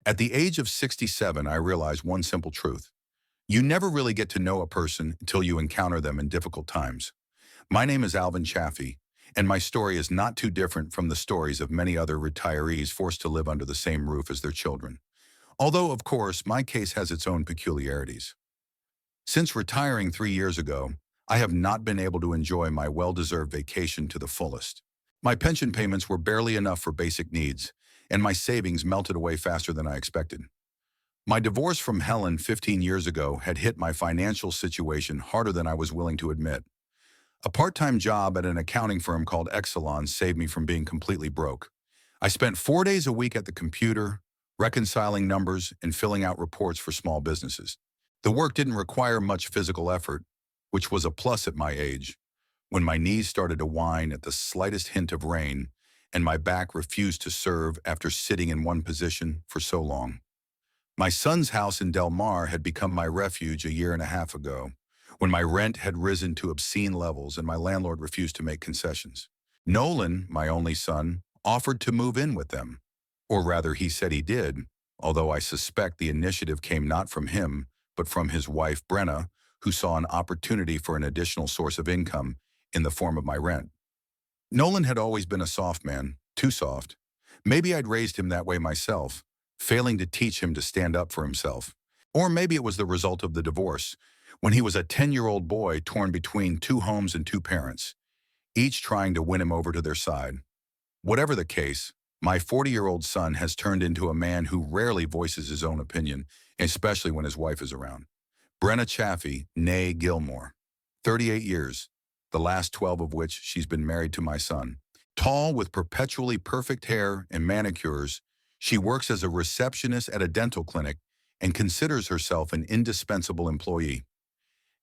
At the age of 67, I realized one simple truth. You never really get to know a person until you encounter them in difficult times. My name is Alvin Chaffee, and my story is not too different from the stories of many other retirees forced to live under the same roof as their children. Although, of course, my case has its own peculiarities. Since retiring 3 years ago, I have not been able to enjoy my well-deserved vacation to the fullest. My pension payments were barely enough for basic needs, and my savings melted away faster than I expected. My divorce from Helen 15 years ago had hit my financial situation harder than I was willing to admit. A part-time job at an accounting firm called Exelon saved me from being completely broke. I spent 4 days a week at the computer, reconciling numbers and filling out reports for small businesses. The work didn't require much physical effort, which was a plus at my age, when my knees started to whine at the slightest hint of rain and my back refused to serve after sitting in one position for so long. My son's house in Del Mar had become my refuge a year and a half ago, when my rent had risen to obscene levels and my landlord refused to make concessions. Nolan, my only son, offered to move in with them. Or rather, he said he did, although I suspect the initiative came not from him, but from his wife, Brenna, who saw an opportunity for an additional source of income in the form of my rent. Nolan had always been a soft man, too soft. Maybe I'd raised him that way myself, failing to teach him to stand up for himself. Or maybe it was the result of the divorce, when he was a 10-year-old boy torn between two homes and two parents, each trying to win him over to their side. Whatever the case, my 40-year-old son has turned into a man who rarely voices his own opinion, especially when his wife is around. Brenna Chaffee, née Gilmore. 38 years, the last 12 of which she's been married to my son. Tall with perpetually perfect hair and manicures, she works as a receptionist at a dental clinic and considers herself an indispensable employee.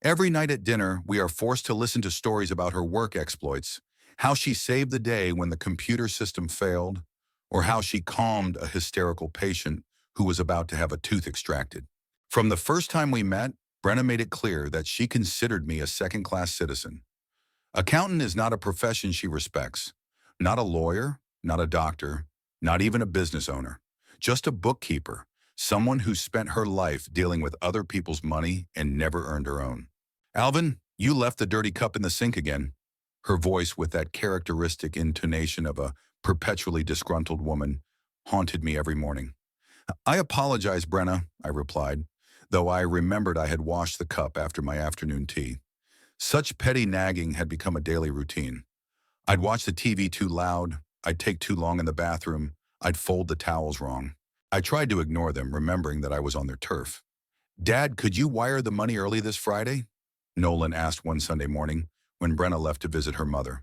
Every night at dinner, we are forced to listen to stories about her work exploits, how she saved the day when the computer system failed, or how she calmed a hysterical patient who was about to have a tooth extracted. From the first time we met, Brenna made it clear that she considered me a second-class citizen. Accountant is not a profession she respects. Not a lawyer, not a doctor, not even a business owner. Just a bookkeeper, someone who spent her life dealing with other people's money and never earned her own. Alvin, you left the dirty cup in the sink again. Her voice, with that characteristic intonation of a perpetually disgruntled woman, haunted me every morning. I apologize, Brenna, I replied, though I remembered I had washed the cup after my afternoon tea. Such petty nagging had become a daily routine. I'd watch the TV too loud, I'd take too long in the bathroom, I'd fold the towels wrong. I tried to ignore them, remembering that I was on their turf. Dad, could you wire the money early this Friday? Nolan asked one Sunday morning when Brenna left to visit her mother.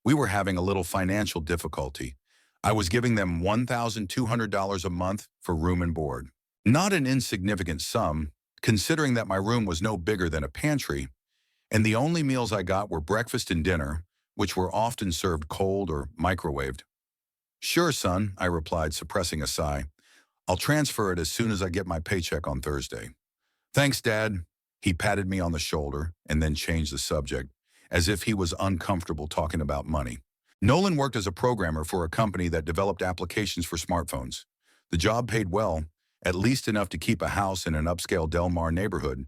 We were having a little financial difficulty. I was giving them $1,200 a month for room and board. Not an insignificant sum, considering that my room was no bigger than a pantry, and the only meals I got were breakfast and dinner, which were often served cold or microwaved. Sure, son, I replied, suppressing a sigh. I'll transfer it as soon as I get my paycheck on Thursday. Thanks, Dad. He patted me on the shoulder and then changed the subject, as if he was uncomfortable talking about money. Nolan worked as a programmer for a company that developed applications for smartphones. The job paid well, at least enough to keep a house in an upscale Del Mar neighborhood.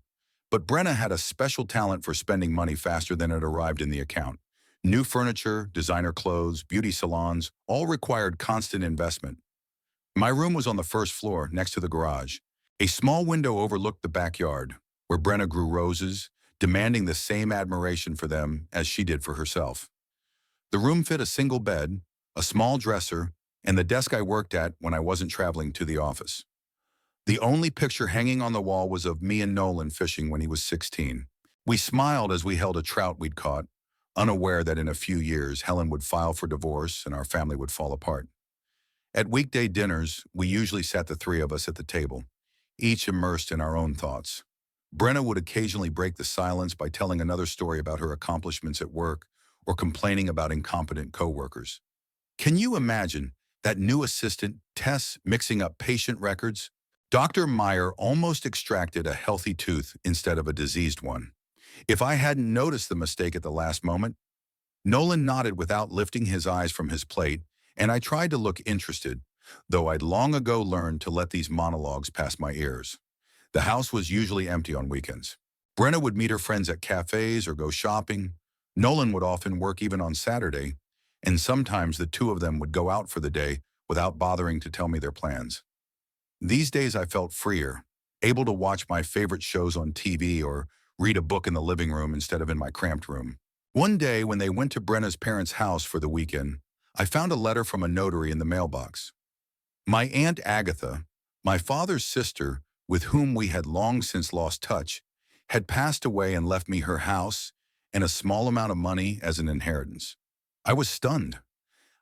But Brenna had a special talent for spending money faster than it arrived in the account. New furniture, designer clothes, beauty salons, all required constant investment. My room was on the first floor, next to the garage. A small window overlooked the backyard, where Brenna grew roses, demanding the same admiration for them as she did for herself. The room fit a single bed, a small dresser, and the desk I worked at when I wasn't traveling to the office. The only picture hanging on the wall was of me and Nolan fishing when he was 16. We smiled as we held a trout we'd caught, unaware that in a few years Helen would file for divorce and our family would fall apart. At weekday dinners, we usually sat the three of us at the table, each immersed in our own thoughts. Brenna would occasionally break the silence by telling another story about her accomplishments at work or complaining about incompetent coworkers. Can you imagine that new assistant, Tess, mixing up patient records? Dr. Meyer almost extracted a healthy tooth instead of a diseased one. If I hadn't noticed the mistake at the last moment, Nolan nodded without lifting his eyes from his plate, and I tried to look interested, though I'd long ago learned to let these monologues pass my ears. The house was usually empty on weekends. Brenna would meet her friends at cafes or go shopping. Nolan would often work even on Saturday, and sometimes the two of them would go out for the day without bothering to tell me their plans. These days I felt freer, able to watch my favorite shows on TV or read a book in the living room instead of in my cramped room. One day when they went to Brenna's parents' house for the weekend, I found a letter from a notary in the mailbox. My Aunt Agatha, my father's sister, with whom we had long since lost touch, had passed away and left me her house and a small amount of money as an inheritance. I was stunned.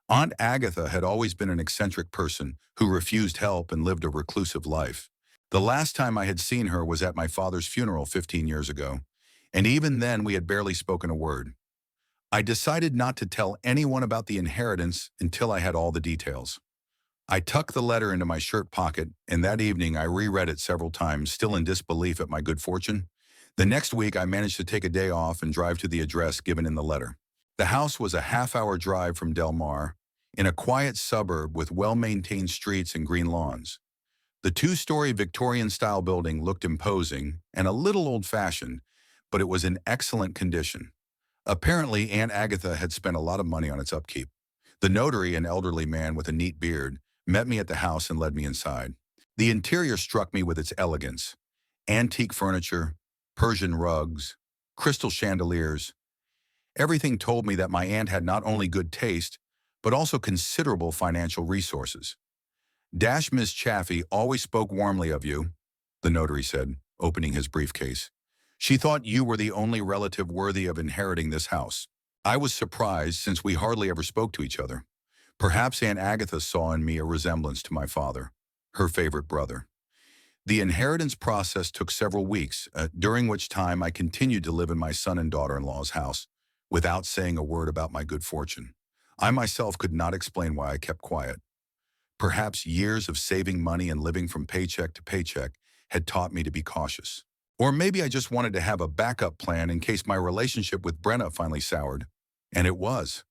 Aunt Agatha had always been an eccentric person who refused help and lived a reclusive life. The last time I had seen her was at my father's funeral 15 years ago, and even then we had barely spoken a word. I decided not to tell anyone about the inheritance until I had all the details. I tucked the letter into my shirt pocket, and that evening I reread it several times, still in disbelief at my good fortune. The next week I managed to take a day off and drive to the address given in the letter. The house was a half-hour drive from Del Mar, in a quiet suburb with well-maintained streets and green lawns. The two-story Victorian-style building looked imposing and a little old-fashioned, but it was in excellent condition. Apparently, Aunt Agatha had spent a lot of money on its upkeep. The notary, an elderly man with a neat beard, met me at the house and led me inside. The interior struck me with its elegance. Antique furniture, Persian rugs, crystal chandeliers. Everything told me that my aunt had not only good taste, but also considerable financial resources. Ms. Chaffee always spoke warmly of you, the notary said, opening his briefcase. She thought you were the only relative worthy of inheriting this house. I was surprised since we hardly ever spoke to each other. Perhaps Aunt Agatha saw in me a resemblance to my father, her favorite brother. The inheritance process took several weeks, during which time I continued to live in my son and daughter-in-law's house, without saying a word about my good fortune. I myself could not explain why I kept quiet. Perhaps years of saving money and living from paycheck to paycheck had taught me to be cautious. Or maybe I just wanted to have a backup plan in case my relationship with Brenna finally soured. And it was.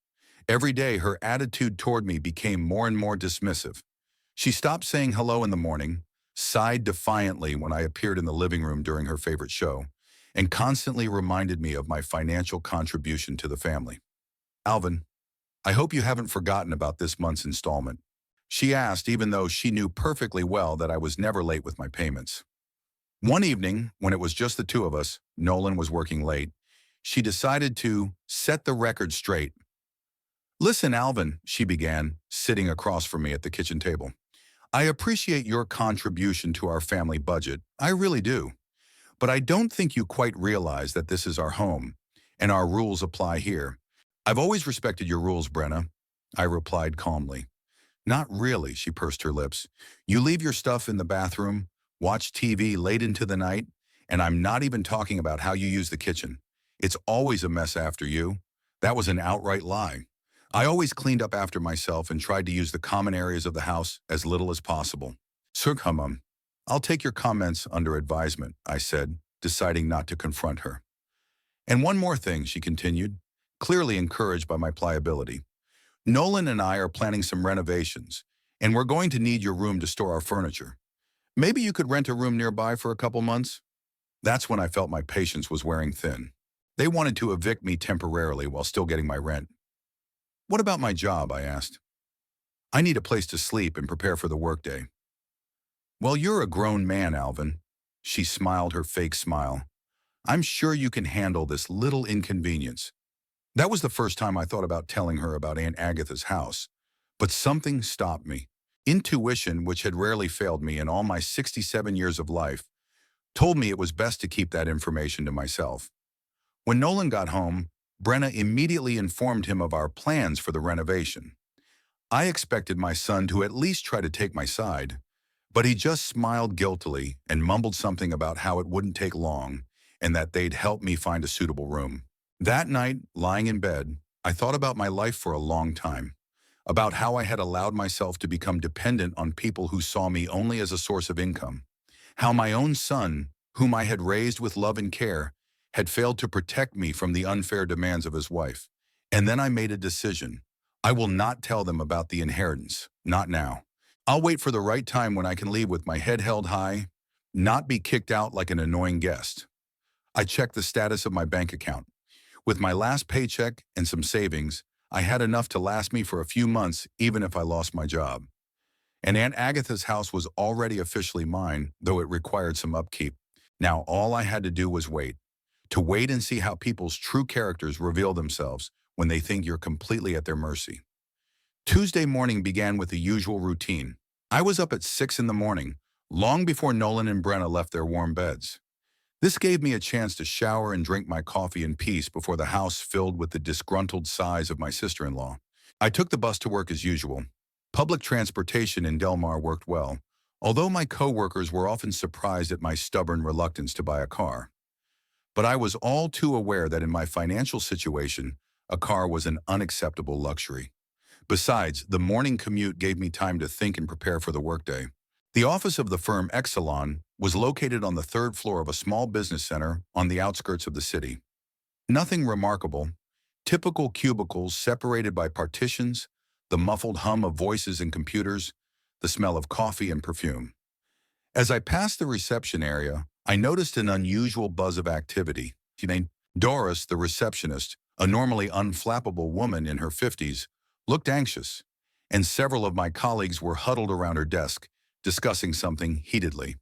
Every day, her attitude toward me became more and more dismissive. She stopped saying hello in the morning, sighed defiantly when I appeared in the living room during her favorite show, and constantly reminded me of my financial contribution to the family. Alvin, I hope you haven't forgotten about this month's installment, she asked, even though she knew perfectly well that I was never late with my payments. One evening, when it was just the two of us, Nolan was working late, she decided to set the record straight. Listen, Alvin, she began, sitting across from me at the kitchen table. I appreciate your contribution to our family budget, I really do. But I don't think you quite realize that this is our home, and our rules apply here. I've always respected your rules, Brenna, I replied calmly. Not really, she pursed her lips. You leave your stuff in the bathroom, watch TV late into the night, and I'm not even talking about how you use the kitchen. It's always a mess after you. That was an outright lie. I always cleaned up after myself and tried to use the common areas of the house as little as possible. Sirkumum, I'll take your comments under advisement, I said, deciding not to confront her. And one more thing, she continued, clearly encouraged by my pliability. Nolan and I are planning some renovations, and we're going to need your room to store our furniture. Maybe you could rent a room nearby for a couple months? That's when I felt my patience was wearing thin. They wanted to evict me temporarily while still getting my rent. What about my job, I asked. I need a place to sleep and prepare for the workday. Well, you're a grown man, Alvin. She smiled her fake smile. I'm sure you can handle this little inconvenience. That was the first time I thought about telling her about Aunt Agatha's house. But something stopped me. Intuition, which had rarely failed me in all my 67 years of life, told me it was best to keep that information to myself. When Nolan got home, Brenna immediately informed him of our plans for the renovation. I expected my son to at least try to take my side, but he just smiled guiltily and mumbled something about how it wouldn't take long and that they'd help me find a suitable room. That night, lying in bed, I thought about my life for a long time, about how I had allowed myself to become dependent on people who saw me only as a source of income, how my own son, whom I had raised with love and care, had failed to protect me from the unfair demands of his wife. And then I made a decision. I will not tell them about the inheritance, not now. I'll wait for the right time when I can leave with my head held high, not be kicked out like an annoying guest. I checked the status of my bank account. With my last paycheck and some savings, I had enough to last me for a few months even if I lost my job. And Aunt Agatha's house was already officially mine, though it required some upkeep. Now all I had to do was wait. To wait and see how people's true characters reveal themselves when they think you're completely at their mercy. Tuesday morning began with the usual routine. I was up at 6 in the morning, long before Nolan and Brenna left their warm beds. This gave me a chance to shower and drink my coffee in peace before the house filled with the disgruntled sighs of my sister-in-law. I took the bus to work as usual. Public transportation in Del Mar worked well, although my coworkers were often surprised at my stubborn reluctance to buy a car. But I was all too aware that in my financial situation, a car was an unacceptable luxury. Besides, the morning commute gave me time to think and prepare for the workday. The office of the firm Exelon was located on the third floor of a small business center on the outskirts of the city. Nothing remarkable, typical cubicles separated by partitions, the muffled hum of voices and computers, the smell of coffee and perfume. As I passed the reception area, I noticed an unusual buzz of activity. Doris, the receptionist, a normally unflappable woman in her 50s, looked anxious, and several of my colleagues were huddled around her desk, discussing something heatedly.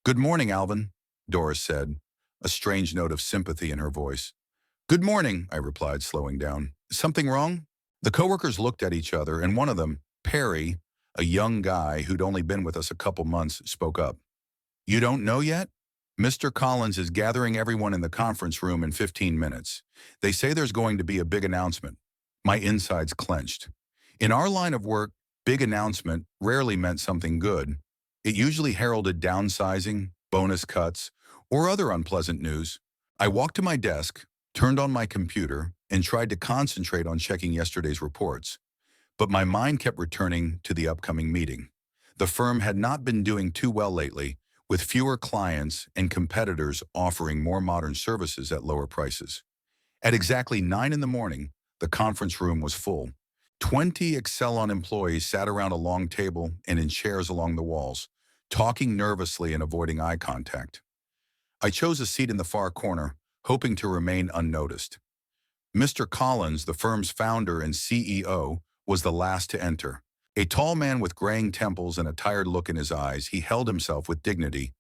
"Good morning, Alvin," Doris said, a strange note of sympathy in her voice. "Good morning," I replied, slowing down. "Something wrong?" The coworkers looked at each other, and one of them, Perry, a young guy who'd only been with us a couple months, spoke up. "You don't know yet? Mr. Collins is gathering everyone in the conference room in 15 minutes. They say there's going to be a big announcement." My insides clenched. In our line of work, big announcement rarely meant something good. It usually heralded downsizing, bonus cuts, or other unpleasant news. I walked to my desk, turned on my computer, and tried to concentrate on checking yesterday's reports. But my mind kept returning to the upcoming meeting. The firm had not been doing too well lately, with fewer clients and competitors offering more modern services at lower prices. At exactly 9 in the morning, the conference room was full. 20 Excelon employees sat around a long table and in chairs along the walls, talking nervously and avoiding eye contact. I chose a seat in the far corner, hoping to remain unnoticed. Mr. Collins, the firm's founder and CEO, was the last to enter. A tall man with graying temples and a tired look in his eyes, he held himself with dignity,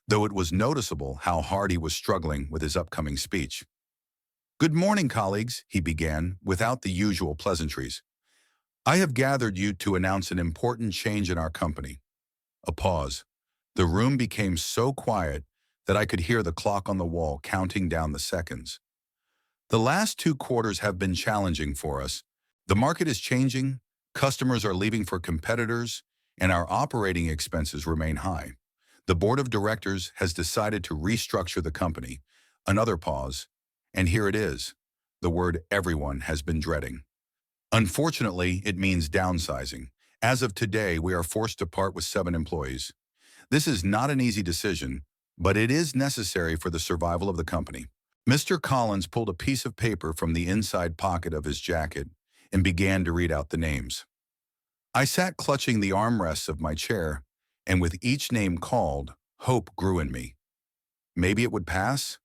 though it was noticeable how hard he was struggling with his upcoming speech. "Good morning, colleagues," he began, without the usual pleasantries. "I have gathered you to announce an important change in our company." A pause. The room became so quiet that I could hear the clock on the wall counting down the seconds. "The last 2 quarters have been challenging for us. The market is changing, customers are leaving for competitors, and our operating expenses remain high. The board of directors has decided to restructure the company." Another pause. And here it is, the word everyone has been dreading. "Unfortunately, it means downsizing. As of today, we are forced to part with 7 employees. This is not an easy decision, but it is necessary for the survival of the company." Mr. Collins pulled a piece of paper from the inside pocket of his jacket and began to read out the names. I sat clutching the armrests of my chair, and with each name called, hope grew in me. Maybe it would pass?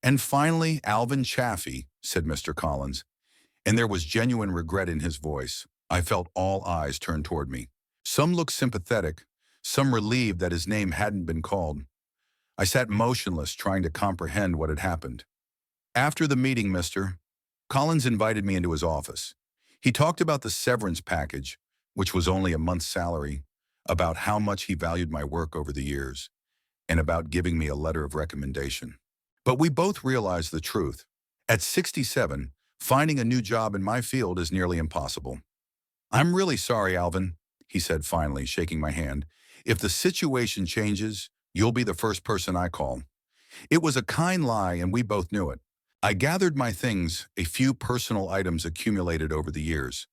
"And finally, Alvin Chaffee," said Mr. Collins, and there was genuine regret in his voice. I felt all eyes turn toward me. Some looked sympathetic, some relieved that his name hadn't been called. I sat motionless, trying to comprehend what had happened. After the meeting, Mr. Collins invited me into his office. He talked about the severance package, which was only a month's salary, about how much he valued my work over the years, and about giving me a letter of recommendation. But we both realized the truth. At 67, finding a new job in my field is nearly impossible. "I'm really sorry, Alvin," he said finally, shaking my hand. "If the situation changes, you'll be the first person I call." It was a kind lie, and we both knew it. I gathered my things, a few personal items accumulated over the years.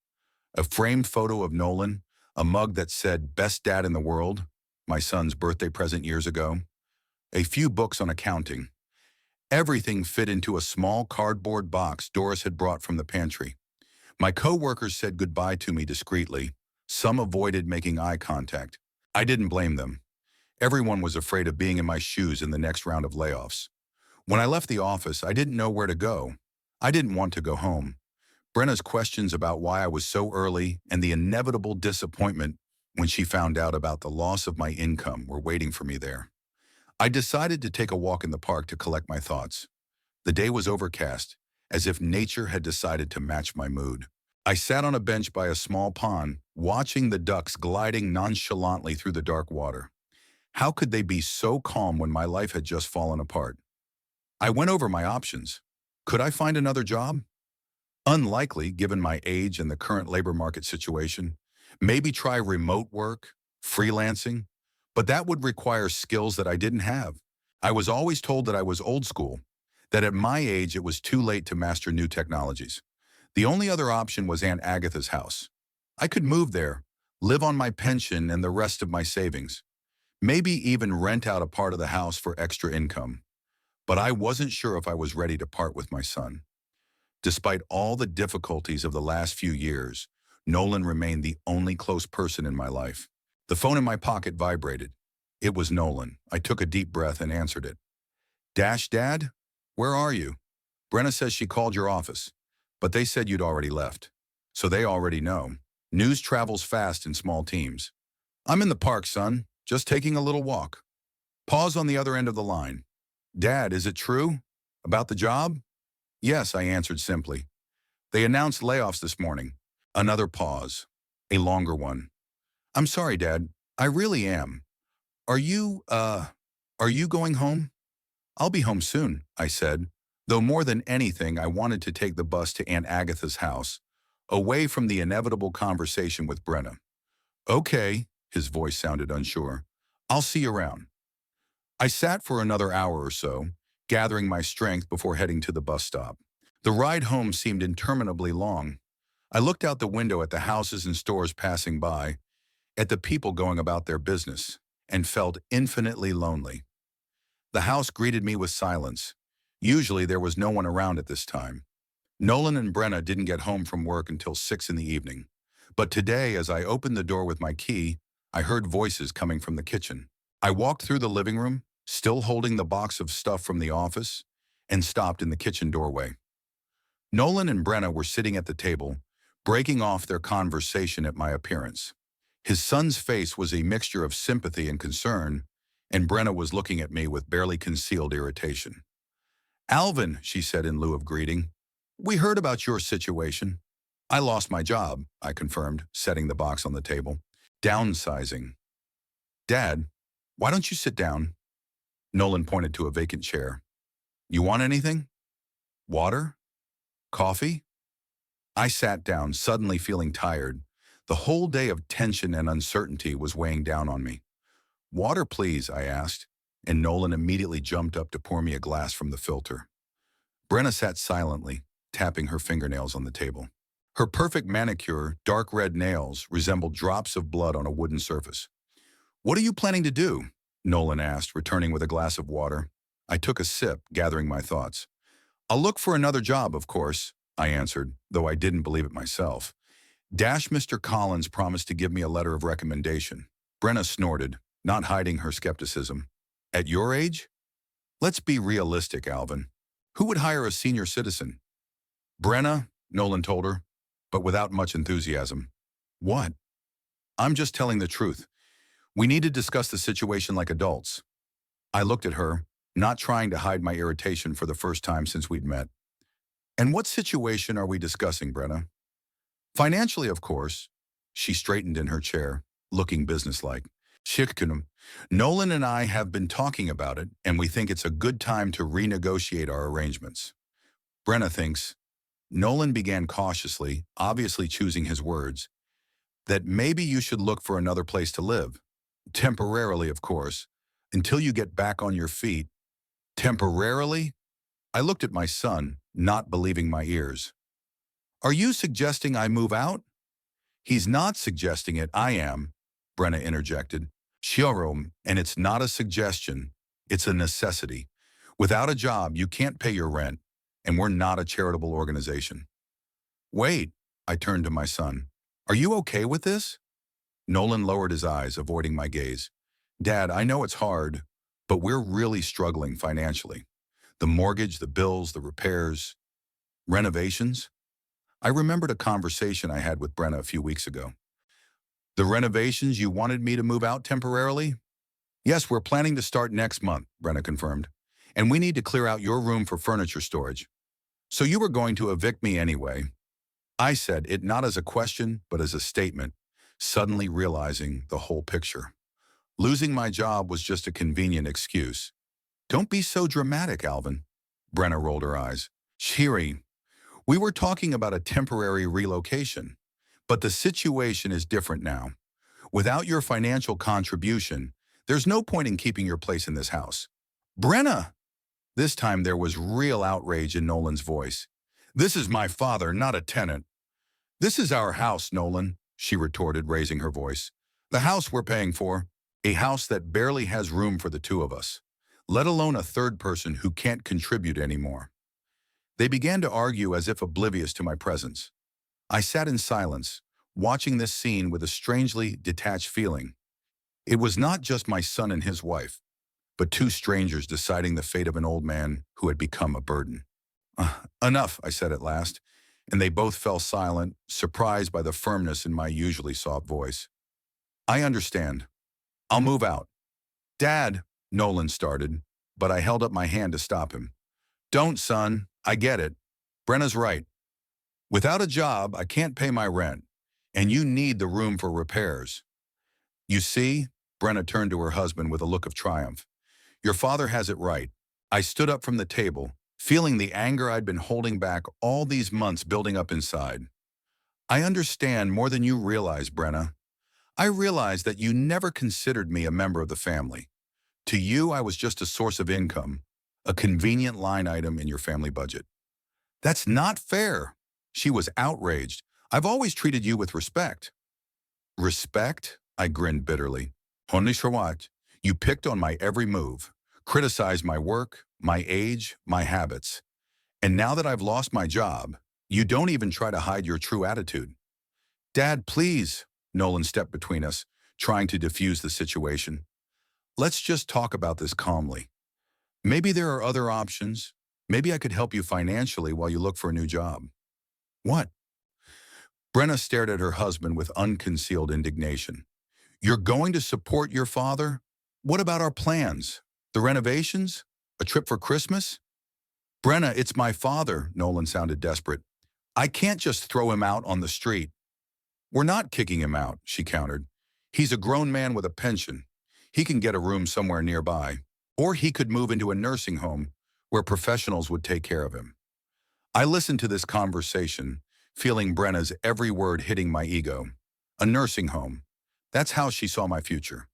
A framed photo of Nolan, a mug that said "Best Dad in the World," my son's birthday present years ago, a few books on accounting. Everything fit into a small cardboard box Doris had brought from the pantry. My co-workers said goodbye to me discreetly, Some avoided making eye contact. I didn't blame them. Everyone was afraid of being in my shoes in the next round of layoffs. When I left the office, I didn't know where to go. I didn't want to go home. Brenna's questions about why I was so early and the inevitable disappointment when she found out about the loss of my income were waiting for me there. I decided to take a walk in the park to collect my thoughts. The day was overcast, as if nature had decided to match my mood. I sat on a bench by a small pond, watching the ducks gliding nonchalantly through the dark water. How could they be so calm when my life had just fallen apart? I went over my options. Could I find another job? Unlikely, given my age and the current labor market situation. Maybe try remote work, freelancing, but that would require skills that I didn't have. I was always told that I was old school, that at my age it was too late to master new technologies. The only other option was Aunt Agatha's house. I could move there, live on my pension and the rest of my savings, maybe even rent out a part of the house for extra income. But I wasn't sure if I was ready to part with my son. Despite all the difficulties of the last few years, Nolan remained the only close person in my life. The phone in my pocket vibrated. It was Nolan. I took a deep breath and answered it. Dad? Where are you? Brenna says she called your office, but they said you'd already left. So they already know. News travels fast in small teams. I'm in the park, son, just taking a little walk. Pause on the other end of the line. Dad, is it true? About the job? Yes, I answered simply. They announced layoffs this morning. Another pause. A longer one. I'm sorry, Dad. I really am. Are you going home? I'll be home soon, I said, though more than anything I wanted to take the bus to Aunt Agatha's house, away from the inevitable conversation with Brenna. Okay, his voice sounded unsure. I'll see you around. I sat for another hour or so, gathering my strength before heading to the bus stop. The ride home seemed interminably long. I looked out the window at the houses and stores passing by, at the people going about their business, and felt infinitely lonely. The house greeted me with silence. Usually there was no one around at this time. Nolan and Brenna didn't get home from work until 6 in the evening. But today, as I opened the door with my key, I heard voices coming from the kitchen. I walked through the living room, still holding the box of stuff from the office, and stopped in the kitchen doorway. Nolan and Brenna were sitting at the table, breaking off their conversation at my appearance. His son's face was a mixture of sympathy and concern, and Brenna was looking at me with barely concealed irritation. Alvin, she said in lieu of greeting, we heard about your situation. I lost my job, I confirmed, setting the box on the table. Downsizing. Dad, why don't you sit down? Nolan pointed to a vacant chair. You want anything? Water? Coffee? I sat down, suddenly feeling tired. The whole day of tension and uncertainty was weighing down on me. Water, please, I asked, and Nolan immediately jumped up to pour me a glass from the filter. Brenna sat silently, tapping her fingernails on the table. Her perfect manicure, dark red nails, resembled drops of blood on a wooden surface. What are you planning to do? Nolan asked, returning with a glass of water. I took a sip, gathering my thoughts. I'll look for another job, of course, I answered, though I didn't believe it myself. Mr. Collins promised to give me a letter of recommendation. Brenna snorted, not hiding her skepticism. At your age? Let's be realistic, Alvin. Who would hire a senior citizen? Brenna, Nolan told her, but without much enthusiasm. What? I'm just telling the truth. We need to discuss the situation like adults. I looked at her, not trying to hide my irritation for the first time since we'd met. And what situation are we discussing, Brenna? Financially, of course. She straightened in her chair, looking businesslike. Shikkunum. Nolan and I have been talking about it, and we think it's a good time to renegotiate our arrangements. Brenna thinks, Nolan began cautiously, obviously choosing his words, that maybe you should look for another place to live. Temporarily, of course, until you get back on your feet. Temporarily? I looked at my son, not believing my ears. Are you suggesting I move out? He's not suggesting it, I am, Brenna interjected. Shiorom, and it's not a suggestion, it's a necessity. Without a job, you can't pay your rent, and we're not a charitable organization. Wait, I turned to my son. Are you okay with this? Nolan lowered his eyes, avoiding my gaze. Dad, I know it's hard, but we're really struggling financially. The mortgage, the bills, the repairs, renovations. I remembered a conversation I had with Brenna a few weeks ago. The renovations, you wanted me to move out temporarily? Yes, we're planning to start next month, Brenna confirmed. And we need to clear out your room for furniture storage. So you were going to evict me anyway. I said it not as a question, but as a statement, suddenly realizing the whole picture. Losing my job was just a convenient excuse. Don't be so dramatic, Alvin. Brenna rolled her eyes. Shiri, we were talking about a temporary relocation, but the situation is different now. Without your financial contribution, there's no point in keeping your place in this house. Brenna! This time there was real outrage in Nolan's voice. This is my father, not a tenant. This is our house, Nolan, she retorted, raising her voice. The house we're paying for. A house that barely has room for the two of us, let alone a third person who can't contribute anymore. They began to argue as if oblivious to my presence. I sat in silence, watching this scene with a strangely detached feeling. It was not just my son and his wife, but two strangers deciding the fate of an old man who had become a burden. Enough, I said at last, and they both fell silent, surprised by the firmness in my usually soft voice. I understand. I'll move out. Dad, Nolan started, but I held up my hand to stop him. Don't, son. I get it. Brenna's right. Without a job, I can't pay my rent, and you need the room for repairs. You see, Brenna turned to her husband with a look of triumph. Your father has it right. I stood up from the table, feeling the anger I'd been holding back all these months building up inside. I understand more than you realize, Brenna. I realized that you never considered me a member of the family. To you, I was just a source of income, a convenient line item in your family budget. That's not fair. She was outraged. I've always treated you with respect. Respect? I grinned bitterly. Only Shawat, you picked on my every move, criticized my work, my age, my habits. And now that I've lost my job, you don't even try to hide your true attitude. Dad, please. Nolan stepped between us, trying to diffuse the situation. Let's just talk about this calmly. Maybe there are other options. Maybe I could help you financially while you look for a new job. What? Brenna stared at her husband with unconcealed indignation. You're going to support your father? What about our plans? The renovations? A trip for Christmas? Brenna, it's my father, Nolan sounded desperate. I can't just throw him out on the street. We're not kicking him out, she countered. He's a grown man with a pension. He can get a room somewhere nearby, or he could move into a nursing home where professionals would take care of him. I listened to this conversation, feeling Brenna's every word hitting my ego. A nursing home. That's how she saw my future.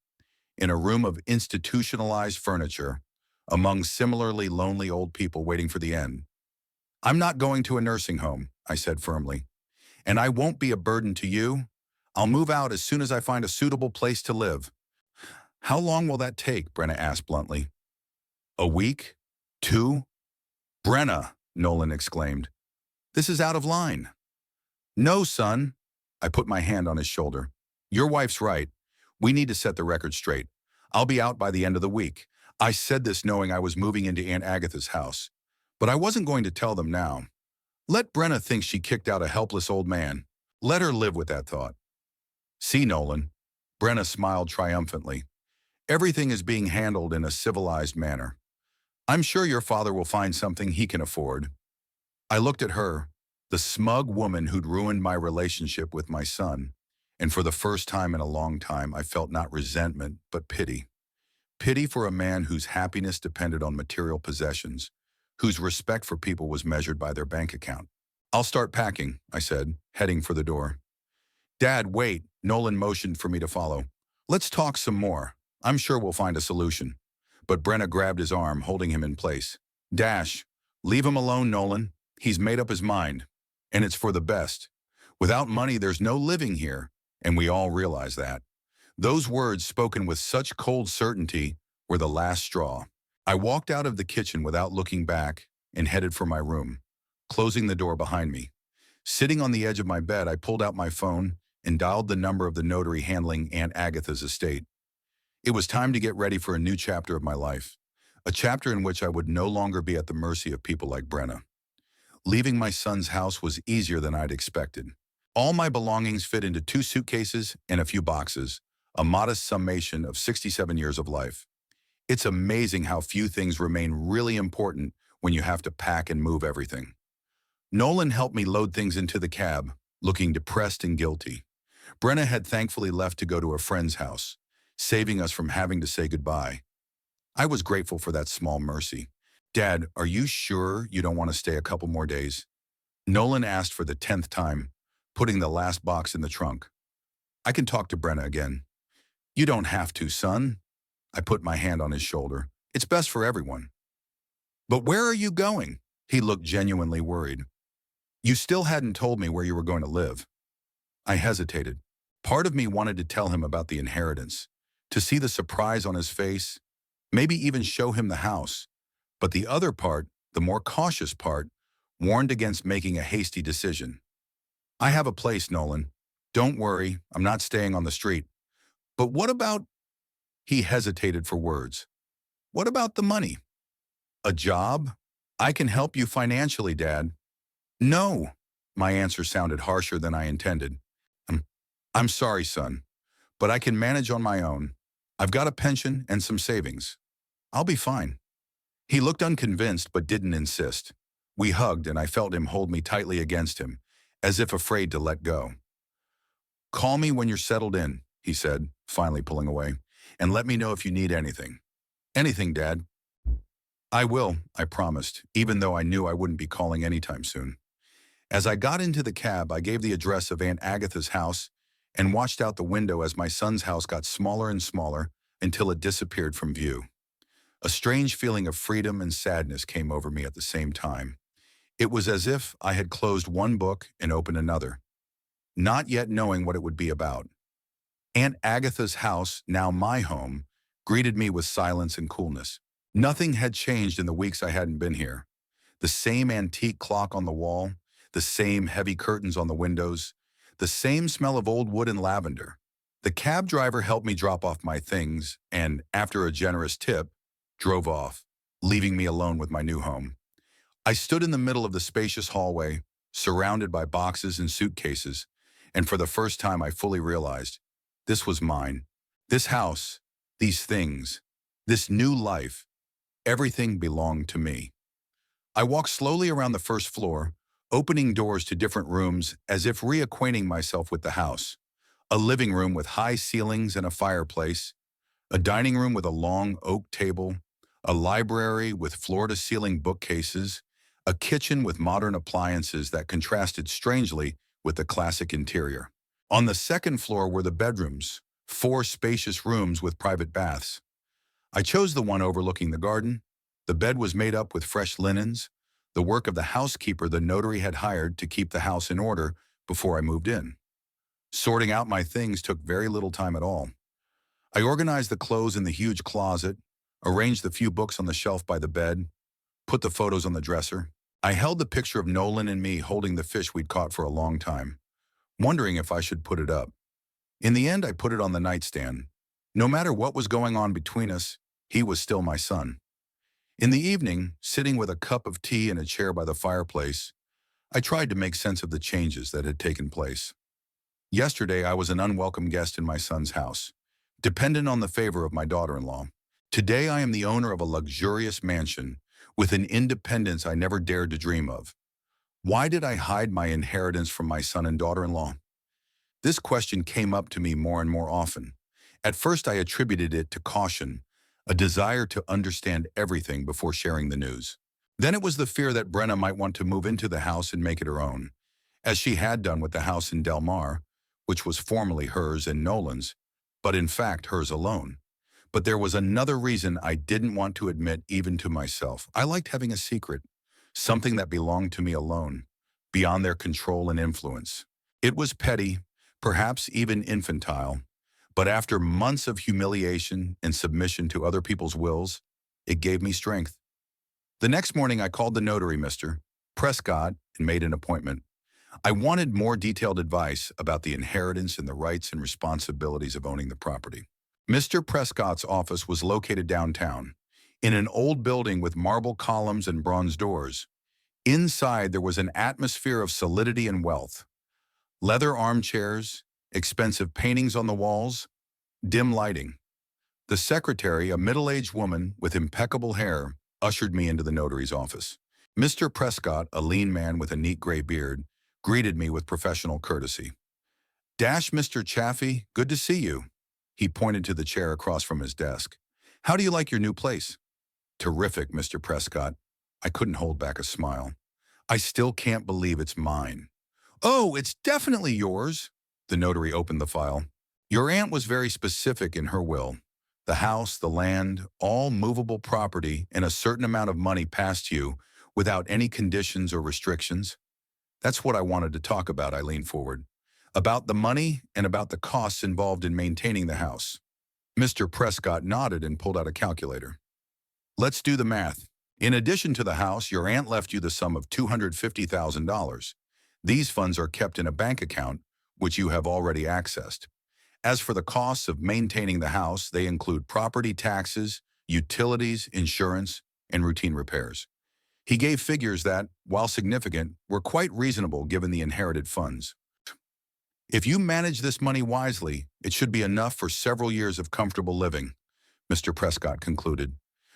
In a room of institutionalized furniture, among similarly lonely old people waiting for the end. I'm not going to a nursing home, I said firmly. And I won't be a burden to you. I'll move out as soon as I find a suitable place to live. How long will that take? Brenna asked bluntly. A week? 2? Brenna, Nolan exclaimed. This is out of line. No, son. I put my hand on his shoulder. Your wife's right. We need to set the record straight. I'll be out by the end of the week. I said this knowing I was moving into Aunt Agatha's house. But I wasn't going to tell them now. Let Brenna think she kicked out a helpless old man. Let her live with that thought. See, Nolan. Brenna smiled triumphantly. Everything is being handled in a civilized manner. I'm sure your father will find something he can afford. I looked at her, the smug woman who'd ruined my relationship with my son, and for the first time in a long time, I felt not resentment, but pity. Pity for a man whose happiness depended on material possessions, whose respect for people was measured by their bank account. I'll start packing, I said, heading for the door. Dad, wait, Nolan motioned for me to follow. Let's talk some more. I'm sure we'll find a solution. But Brenna grabbed his arm, holding him in place. Dash, leave him alone, Nolan. He's made up his mind. And it's for the best. Without money, there's no living here, and we all realize that. Those words, spoken with such cold certainty, were the last straw. I walked out of the kitchen without looking back and headed for my room, closing the door behind me. Sitting on the edge of my bed, I pulled out my phone and dialed the number of the notary handling Aunt Agatha's estate. It was time to get ready for a new chapter of my life, a chapter in which I would no longer be at the mercy of people like Brenna. Leaving my son's house was easier than I'd expected. All my belongings fit into 2 suitcases and a few boxes, a modest summation of 67 years of life. It's amazing how few things remain really important when you have to pack and move everything. Nolan helped me load things into the cab, looking depressed and guilty. Brenna had thankfully left to go to a friend's house, saving us from having to say goodbye. I was grateful for that small mercy. "Dad, are you sure you don't want to stay a couple more days?" Nolan asked for the 10th time, putting the last box in the trunk. "I can talk to Brenna again." "You don't have to, son." I put my hand on his shoulder. "It's best for everyone." "But where are you going?" He looked genuinely worried. "You still hadn't told me where you were going to live." I hesitated. Part of me wanted to tell him about the inheritance, to see the surprise on his face, maybe even show him the house. But the other part, the more cautious part, warned against making a hasty decision. "I have a place, Nolan. Don't worry, I'm not staying on the street." "But what about—" He hesitated for words. "What about the money?" "A job? I can help you financially, Dad." "No." My answer sounded harsher than I intended. I'm sorry, son, but I can manage on my own. I've got a pension and some savings. I'll be fine." He looked unconvinced but didn't insist. We hugged and I felt him hold me tightly against him, as if afraid to let go. "Call me when you're settled in," he said, finally pulling away, "and let me know if you need anything." "Anything, Dad." "I will," I promised, even though I knew I wouldn't be calling anytime soon. As I got into the cab, I gave the address of Aunt Agatha's house and watched out the window as my son's house got smaller and smaller until it disappeared from view. A strange feeling of freedom and sadness came over me at the same time. It was as if I had closed one book and opened another, not yet knowing what it would be about. Aunt Agatha's house, now my home, greeted me with silence and coolness. Nothing had changed in the weeks I hadn't been here. The same antique clock on the wall, the same heavy curtains on the windows, the same smell of old wood and lavender. The cab driver helped me drop off my things and, after a generous tip, drove off, leaving me alone with my new home. I stood in the middle of the spacious hallway, surrounded by boxes and suitcases, and for the first time I fully realized this was mine. This house, these things, this new life, everything belonged to me. I walked slowly around the first floor, opening doors to different rooms as if reacquainting myself with the house. A living room with high ceilings and a fireplace, a dining room with a long oak table, a library with floor-to-ceiling bookcases, a kitchen with modern appliances that contrasted strangely with the classic interior. On the second floor were the bedrooms, 4 spacious rooms with private baths. I chose the one overlooking the garden. The bed was made up with fresh linens, the work of the housekeeper the notary had hired to keep the house in order before I moved in. Sorting out my things took very little time at all. I organized the clothes in the huge closet, arranged the few books on the shelf by the bed, put the photos on the dresser. I held the picture of Nolan and me holding the fish we'd caught for a long time, wondering if I should put it up. In the end, I put it on the nightstand. No matter what was going on between us, he was still my son. In the evening, sitting with a cup of tea in a chair by the fireplace, I tried to make sense of the changes that had taken place. Yesterday, I was an unwelcome guest in my son's house, dependent on the favor of my daughter-in-law. Today, I am the owner of a luxurious mansion with an independence I never dared to dream of. Why did I hide my inheritance from my son and daughter-in-law? This question came up to me more and more often. At first, I attributed it to caution, a desire to understand everything before sharing the news. Then it was the fear that Brenna might want to move into the house and make it her own, as she had done with the house in Del Mar, which was formerly hers and Nolan's, but in fact hers alone. But there was another reason I didn't want to admit even to myself. I liked having a secret, something that belonged to me alone, beyond their control and influence. It was petty, perhaps even infantile, but after months of humiliation and submission to other people's wills, it gave me strength. The next morning I called the notary, Mr. Prescott, and made an appointment. I wanted more detailed advice about the inheritance and the rights and responsibilities of owning the property. Mr. Prescott's office was located downtown, in an old building with marble columns and bronze doors. Inside, there was an atmosphere of solidity and wealth. Leather armchairs, expensive paintings on the walls, dim lighting. The secretary, a middle-aged woman with impeccable hair, ushered me into the notary's office. Mr. Prescott, a lean man with a neat gray beard, greeted me with professional courtesy. Mr. Chaffee, good to see you. He pointed to the chair across from his desk. How do you like your new place? Terrific, Mr. Prescott. I couldn't hold back a smile. I still can't believe it's mine. Oh, it's definitely yours. The notary opened the file. Your aunt was very specific in her will. The house, the land, all movable property, and a certain amount of money passed to you without any conditions or restrictions. That's what I wanted to talk about, I leaned forward. About the money and about the costs involved in maintaining the house. Mr. Prescott nodded and pulled out a calculator. Let's do the math. In addition to the house, your aunt left you the sum of $250,000. These funds are kept in a bank account, which you have already accessed. As for the costs of maintaining the house, they include property taxes, utilities, insurance, and routine repairs. He gave figures that, while significant, were quite reasonable given the inherited funds. If you manage this money wisely, it should be enough for several years of comfortable living, Mr. Prescott concluded.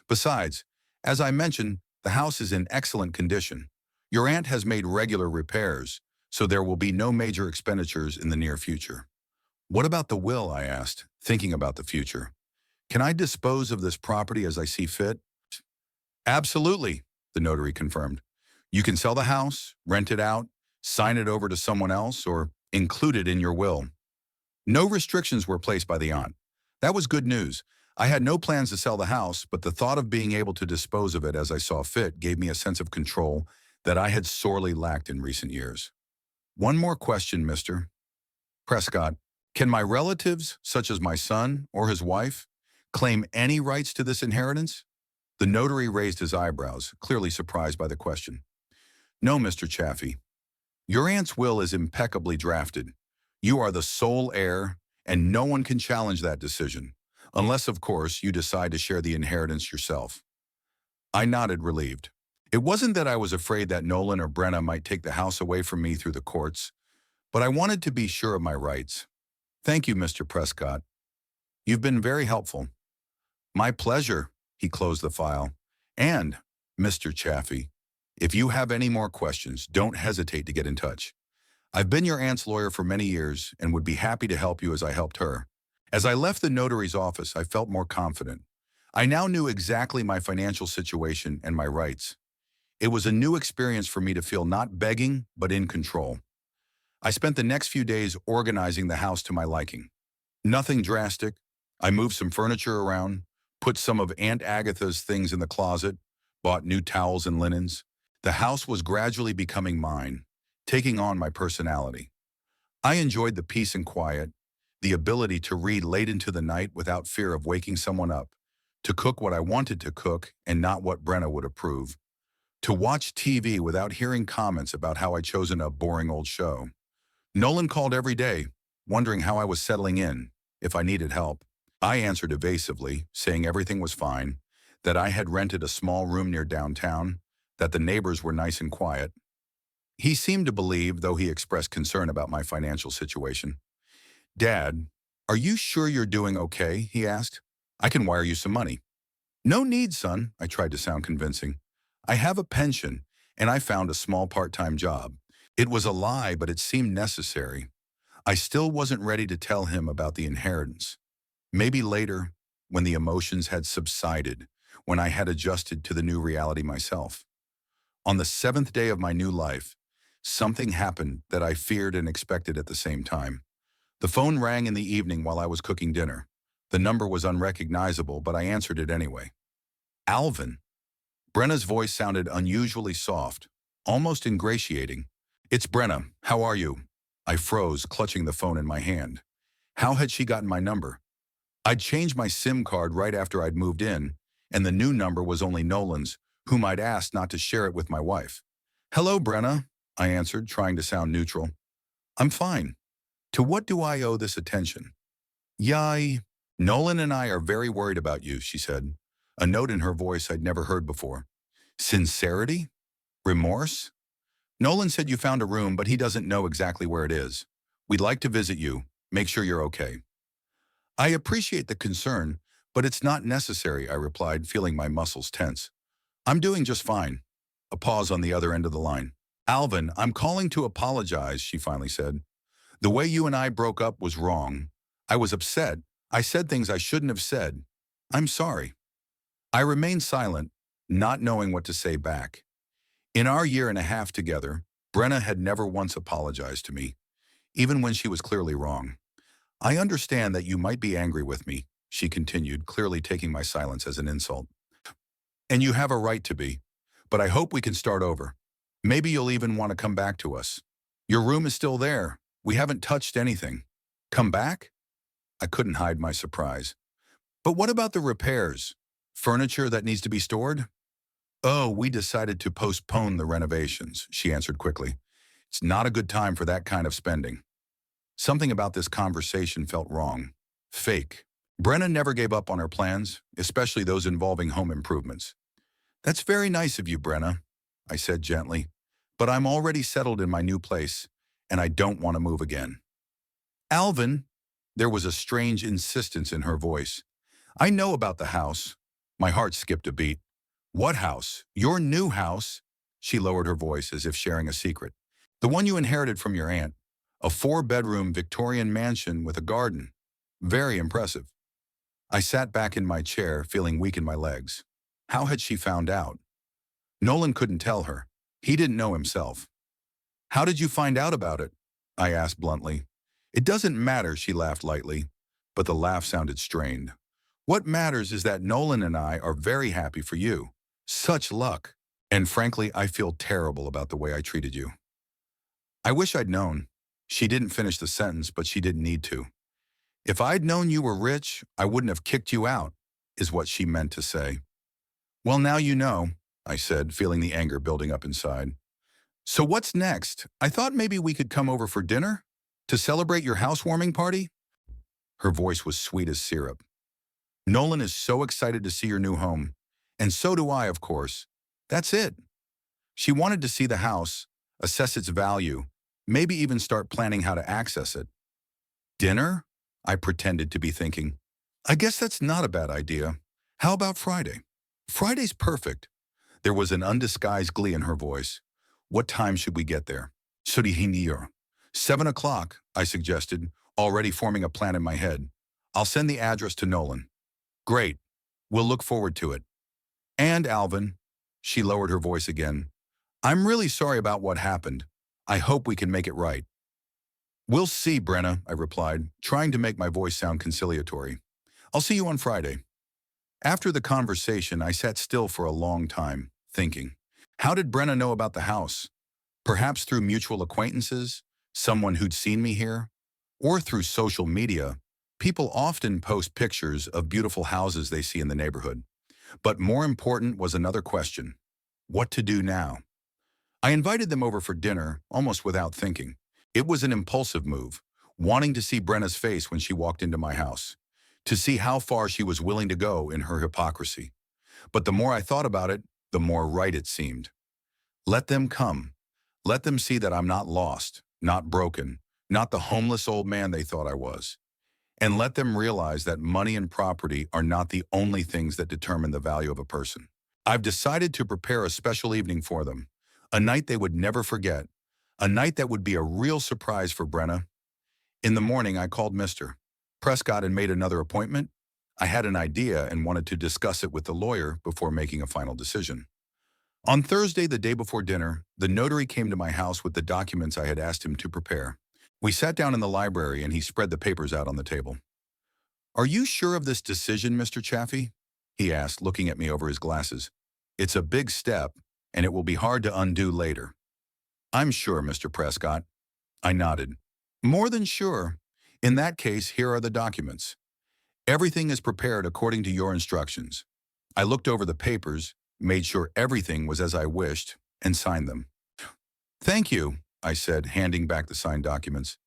Besides, as I mentioned, the house is in excellent condition. Your aunt has made regular repairs, so there will be no major expenditures in the near future. What about the will, I asked, thinking about the future. Can I dispose of this property as I see fit? Absolutely, the notary confirmed. You can sell the house, rent it out, sign it over to someone else, or include it in your will. No restrictions were placed by the aunt. That was good news. I had no plans to sell the house, but the thought of being able to dispose of it as I saw fit gave me a sense of control that I had sorely lacked in recent years. One more question, Mr. Prescott. Can my relatives, such as my son or his wife, claim any rights to this inheritance? The notary raised his eyebrows, clearly surprised by the question. No, Mr. Chaffee. Your aunt's will is impeccably drafted. You are the sole heir, and no one can challenge that decision, unless, of course, you decide to share the inheritance yourself. I nodded, relieved. It wasn't that I was afraid that Nolan or Brenna might take the house away from me through the courts, but I wanted to be sure of my rights. Thank you, Mr. Prescott. You've been very helpful. My pleasure, he closed the file. And, Mr. Chaffee, if you have any more questions, don't hesitate to get in touch. I've been your aunt's lawyer for many years and would be happy to help you as I helped her. As I left the notary's office, I felt more confident. I now knew exactly my financial situation and my rights. It was a new experience for me to feel not begging, but in control. I spent the next few days organizing the house to my liking. Nothing drastic. I moved some furniture around, put some of Aunt Agatha's things in the closet, bought new towels and linens. The house was gradually becoming mine, taking on my personality. I enjoyed the peace and quiet, the ability to read late into the night without fear of waking someone up, to cook what I wanted to cook and not what Brenna would approve, to watch TV without hearing comments about how I'd chosen a boring old show. Nolan called every day, wondering how I was settling in, if I needed help. I answered evasively, saying everything was fine, that I had rented a small room near downtown, that the neighbors were nice and quiet. He seemed to believe, though he expressed concern about my financial situation. Dad, are you sure you're doing okay? He asked. I can wire you some money. No need, son, I tried to sound convincing. I have a pension, and I found a small part-time job. It was a lie, but it seemed necessary. I still wasn't ready to tell him about the inheritance. Maybe later, when the emotions had subsided, when I had adjusted to the new reality myself. On the 7th day of my new life, something happened that I feared and expected at the same time. The phone rang in the evening while I was cooking dinner. The number was unrecognizable, but I answered it anyway. Alvin. Brenna's voice sounded unusually soft, almost ingratiating. It's Brenna. How are you? I froze, clutching the phone in my hand. How had she gotten my number? I'd changed my SIM card right after I'd moved in, and the new number was only Nolan's, whom I'd asked not to share it with my wife. Hello, Brenna. I answered, trying to sound neutral. I'm fine. To what do I owe this attention? Yai. Nolan and I are very worried about you, she said, a note in her voice I'd never heard before. Sincerity? Remorse? Nolan said you found a room, but he doesn't know exactly where it is. We'd like to visit you. Make sure you're okay. I appreciate the concern, but it's not necessary, I replied, feeling my muscles tense. I'm doing just fine. A pause on the other end of the line. Alvin, I'm calling to apologize, she finally said. The way you and I broke up was wrong. I was upset. I said things I shouldn't have said. I'm sorry. I remained silent, not knowing what to say back. In our year and a half together, Brenna had never once apologized to me, even when she was clearly wrong. I understand that you might be angry with me, she continued, clearly taking my silence as an insult. And you have a right to be, but I hope we can start over. Maybe you'll even want to come back to us. Your room is still there. We haven't touched anything. Come back? I couldn't hide my surprise. But what about the repairs? Furniture that needs to be stored? Oh, we decided to postpone the renovations, she answered quickly. It's not a good time for that kind of spending. Something about this conversation felt wrong. Fake. Brenna never gave up on her plans, especially those involving home improvements. That's very nice of you, Brenna, I said gently, but I'm already settled in my new place, and I don't want to move again. Alvin, there was a strange insistence in her voice. I know about the house. My heart skipped a beat. What house? Your new house? She lowered her voice as if sharing a secret. The one you inherited from your aunt. A 4-bedroom Victorian mansion with a garden. Very impressive. I sat back in my chair, feeling weak in my legs. How had she found out? Nolan couldn't tell her. He didn't know himself. How did you find out about it? I asked bluntly. It doesn't matter, she laughed lightly, but the laugh sounded strained. What matters is that Nolan and I are very happy for you. Such luck. And frankly, I feel terrible about the way I treated you. I wish I'd known. She didn't finish the sentence, but she didn't need to. If I'd known you were rich, I wouldn't have kicked you out, is what she meant to say. Well, now you know, I said, feeling the anger building up inside. So what's next? I thought maybe we could come over for dinner? To celebrate your housewarming party? Her voice was sweet as syrup. Nolan is so excited to see your new home. And so do I, of course. That's it. She wanted to see the house, assess its value, maybe even start planning how to access it. Dinner? I pretended to be thinking. I guess that's not a bad idea. How about Friday? Friday's perfect. There was an undisguised glee in her voice. What time should we get there? 7 o'clock, I suggested, already forming a plan in my head. I'll send the address to Nolan. Great. We'll look forward to it. And Alvin, she lowered her voice again, I'm really sorry about what happened. I hope we can make it right. We'll see, Brenna, I replied, trying to make my voice sound conciliatory. I'll see you on Friday. After the conversation, I sat still for a long time, thinking. How did Brenna know about the house? Perhaps through mutual acquaintances, someone who'd seen me here? Or through social media. People often post pictures of beautiful houses they see in the neighborhood. But more important was another question. What to do now? I invited them over for dinner, almost without thinking. It was an impulsive move, wanting to see Brenna's face when she walked into my house, to see how far she was willing to go in her hypocrisy. But the more I thought about it, the more right it seemed. Let them come. Let them see that I'm not lost, not broken, not the homeless old man they thought I was. And let them realize that money and property are not the only things that determine the value of a person. I've decided to prepare a special evening for them, a night they would never forget, a night that would be a real surprise for Brenna. In the morning, I called Mr. Prescott and made another appointment. I had an idea and wanted to discuss it with the lawyer before making a final decision. On Thursday, the day before dinner, the notary came to my house with the documents I had asked him to prepare. We sat down in the library and he spread the papers out on the table. Are you sure of this decision, Mr. Chaffee? He asked, looking at me over his glasses. It's a big step, and it will be hard to undo later. I'm sure, Mr. Prescott. I nodded. More than sure. In that case, here are the documents. Everything is prepared according to your instructions. I looked over the papers, made sure everything was as I wished, and signed them. Thank you, I said, handing back the signed documents.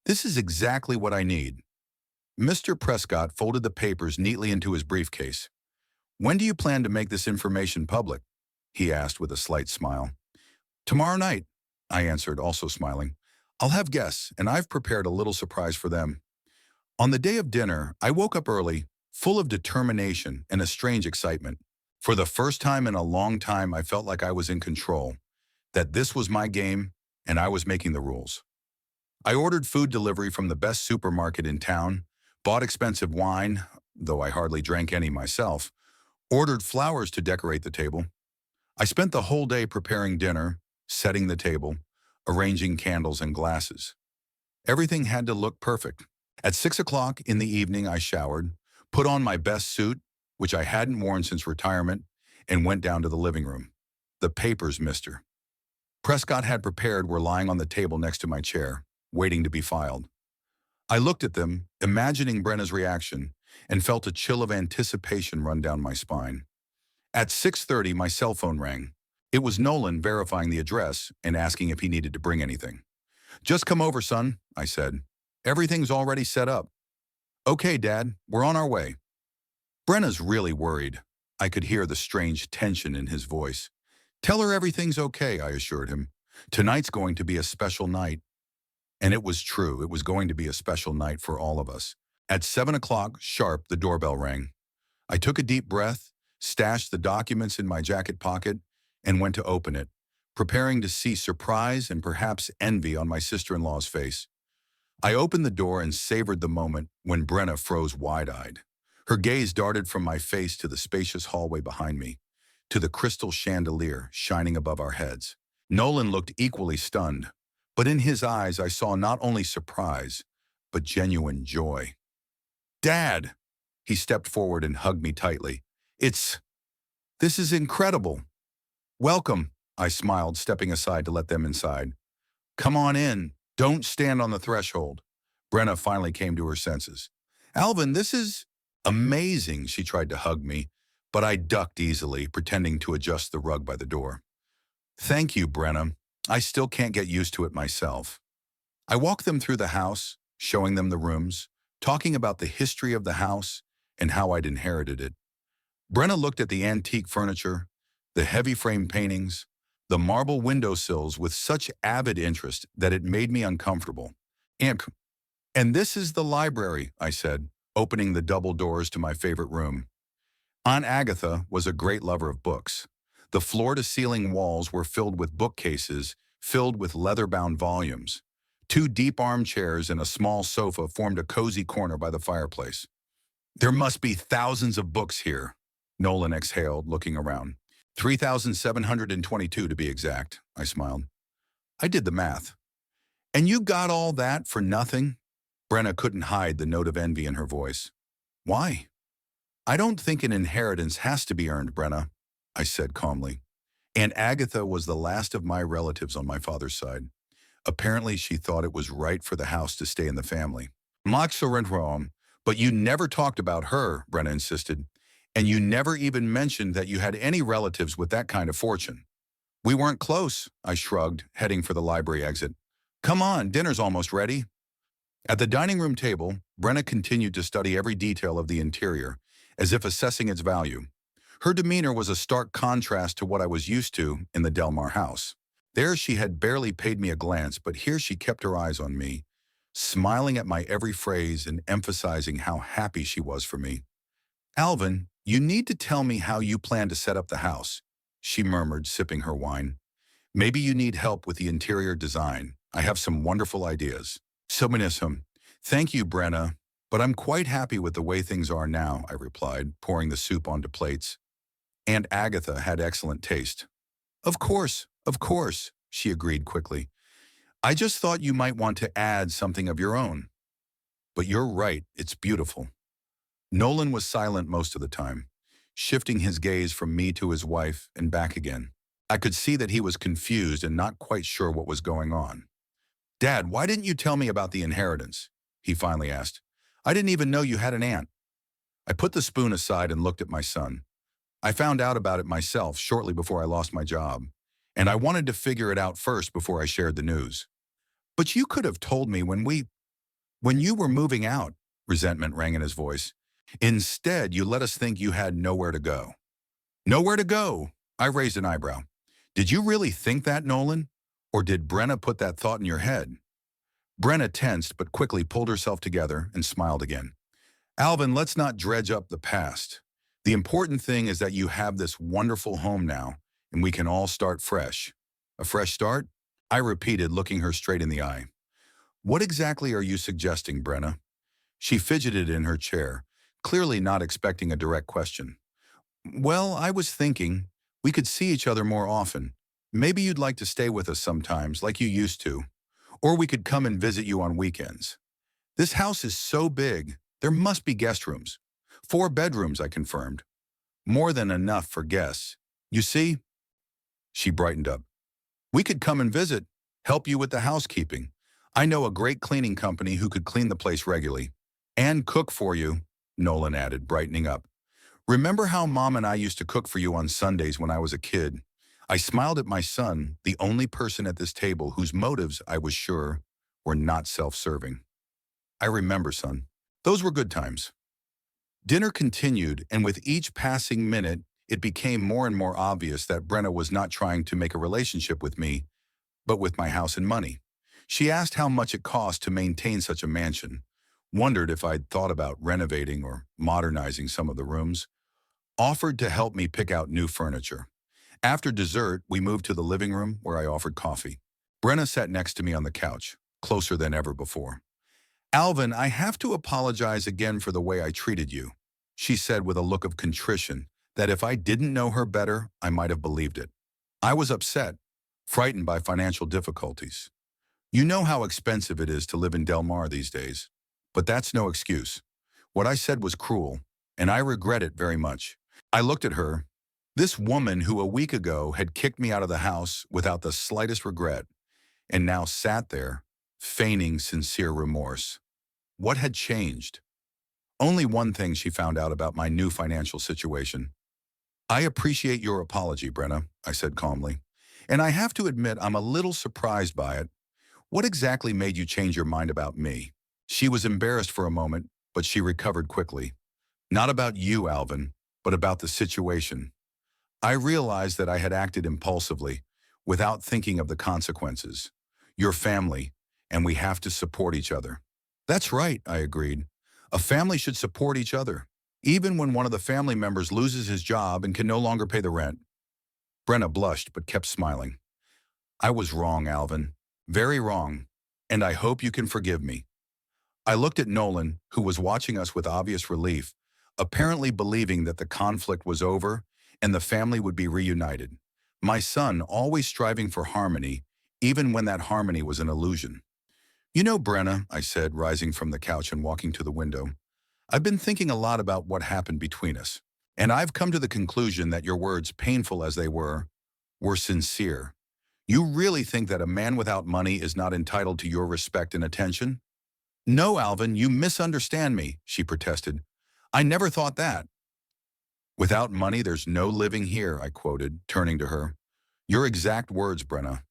This is exactly what I need. Mr. Prescott folded the papers neatly into his briefcase. When do you plan to make this information public? He asked with a slight smile. Tomorrow night, I answered, also smiling. I'll have guests, and I've prepared a little surprise for them. On the day of dinner, I woke up early, full of determination and a strange excitement. For the first time in a long time, I felt like I was in control, that this was my game, and I was making the rules. I ordered food delivery from the best supermarket in town, bought expensive wine, though I hardly drank any myself, ordered flowers to decorate the table. I spent the whole day preparing dinner, setting the table, arranging candles and glasses. Everything had to look perfect. At 6 o'clock in the evening, I showered, put on my best suit, which I hadn't worn since retirement, and went down to the living room. The papers, Mr. Prescott had prepared were lying on the table next to my chair, waiting to be filed. I looked at them, imagining Brenna's reaction, and felt a chill of anticipation run down my spine. At 6:30, my cell phone rang. It was Nolan verifying the address and asking if he needed to bring anything. Just come over, son, I said. Everything's already set up. Okay, Dad, we're on our way. Brenna's really worried. I could hear the strange tension in his voice. Tell her everything's okay, I assured him. Tonight's going to be a special night. And it was true, it was going to be a special night for all of us. At 7 o'clock sharp, the doorbell rang. I took a deep breath, stashed the documents in my jacket pocket, and went to open it, preparing to see surprise and perhaps envy on my sister-in-law's face. I opened the door and savored the moment when Brenna froze wide-eyed. Her gaze darted from my face to the spacious hallway behind me, to the crystal chandelier shining above our heads. Nolan looked equally stunned, but in his eyes I saw not only surprise, but genuine joy. Dad! He stepped forward and hugged me tightly. This is incredible. Welcome, I smiled, stepping aside to let them inside. Come on in. Don't stand on the threshold. Brenna finally came to her senses. Alvin, this is amazing, she tried to hug me, but I ducked easily, pretending to adjust the rug by the door. Thank you, Brenna. I still can't get used to it myself. I walked them through the house, showing them the rooms, talking about the history of the house and how I'd inherited it. Brenna looked at the antique furniture, the heavy frame paintings, the marble windowsills with such avid interest that it made me uncomfortable. And this is the library, I said, opening the double doors to my favorite room. Aunt Agatha was a great lover of books. The floor-to-ceiling walls were filled with bookcases, filled with leather-bound volumes. 2 deep armchairs and a small sofa formed a cozy corner by the fireplace. There must be thousands of books here, Nolan exhaled, looking around. 3,722 to be exact, I smiled. I did the math. And you got all that for nothing? Brenna couldn't hide the note of envy in her voice. Why? I don't think an inheritance has to be earned, Brenna, I said calmly. Aunt Agatha was the last of my relatives on my father's side. Apparently, she thought it was right for the house to stay in the family. But you never talked about her, Brenna insisted. And you never even mentioned that you had any relatives with that kind of fortune. We weren't close, I shrugged, heading for the library exit. Come on, dinner's almost ready. At the dining room table, Brenna continued to study every detail of the interior, as if assessing its value. Her demeanor was a stark contrast to what I was used to in the Delmar house. There she had barely paid me a glance, but here she kept her eyes on me, smiling at my every phrase and emphasizing how happy she was for me. Alvin, you need to tell me how you plan to set up the house, she murmured, sipping her wine. Maybe you need help with the interior design. I have some wonderful ideas. Thank you, Brenna, but I'm quite happy with the way things are now, I replied, pouring the soup onto plates. Aunt Agatha had excellent taste. Of course, she agreed quickly. I just thought you might want to add something of your own. But you're right, it's beautiful. Nolan was silent most of the time, shifting his gaze from me to his wife and back again. I could see that he was confused and not quite sure what was going on. Dad, why didn't you tell me about the inheritance? He finally asked. I didn't even know you had an aunt. I put the spoon aside and looked at my son. I found out about it myself shortly before I lost my job. and I wanted to figure it out first before I shared the news. But you could have told me when you were moving out, resentment rang in his voice. Instead, you let us think you had nowhere to go. Nowhere to go? I raised an eyebrow. Did you really think that, Nolan? Or did Brenna put that thought in your head? Brenna tensed but quickly pulled herself together and smiled again. Alvin, let's not dredge up the past. The important thing is that you have this wonderful home now, and we can all start fresh. A fresh start? I repeated, looking her straight in the eye. What exactly are you suggesting, Brenna? She fidgeted in her chair, clearly not expecting a direct question. Well, I was thinking we could see each other more often. Maybe you'd like to stay with us sometimes, like you used to. Or we could come and visit you on weekends. This house is so big, there must be guest rooms. 4 bedrooms, I confirmed. More than enough for guests. You see? She brightened up. We could come and visit, help you with the housekeeping. I know a great cleaning company who could clean the place regularly. And cook for you, Nolan added, brightening up. Remember how Mom and I used to cook for you on Sundays when I was a kid? I smiled at my son, the only person at this table whose motives, I was sure, were not self-serving. I remember, son. Those were good times. Dinner continued, and with each passing minute, it became more and more obvious that Brenna was not trying to make a relationship with me, but with my house and money. She asked how much it cost to maintain such a mansion, wondered if I'd thought about renovating or modernizing some of the rooms, offered to help me pick out new furniture. After dessert, we moved to the living room where I offered coffee. Brenna sat next to me on the couch, closer than ever before. Alvin, I have to apologize again for the way I treated you, she said with a look of contrition that if I didn't know her better, I might have believed it. I was upset, frightened by financial difficulties. You know how expensive it is to live in Del Mar these days. But that's no excuse. What I said was cruel, and I regret it very much. I looked at her, this woman who a week ago had kicked me out of the house without the slightest regret, and now sat there, feigning sincere remorse. What had changed? Only one thing she found out about my new financial situation. I appreciate your apology, Brenna, I said calmly. And I have to admit I'm a little surprised by it. What exactly made you change your mind about me? She was embarrassed for a moment, but she recovered quickly. Not about you, Alvin, but about the situation. I realized that I had acted impulsively, without thinking of the consequences. Your family, and we have to support each other. That's right, I agreed. A family should support each other, even when one of the family members loses his job and can no longer pay the rent. Brenna blushed but kept smiling. I was wrong, Alvin. Very wrong, and I hope you can forgive me. I looked at Nolan, who was watching us with obvious relief, apparently believing that the conflict was over and the family would be reunited. My son always striving for harmony, even when that harmony was an illusion. You know, Brenna, I said, rising from the couch and walking to the window, I've been thinking a lot about what happened between us, and I've come to the conclusion that your words, painful as they were sincere. You really think that a man without money is not entitled to your respect and attention? No, Alvin, you misunderstand me, she protested. I never thought that. Without money, there's no living here, I quoted, turning to her. Your exact words, Brenna.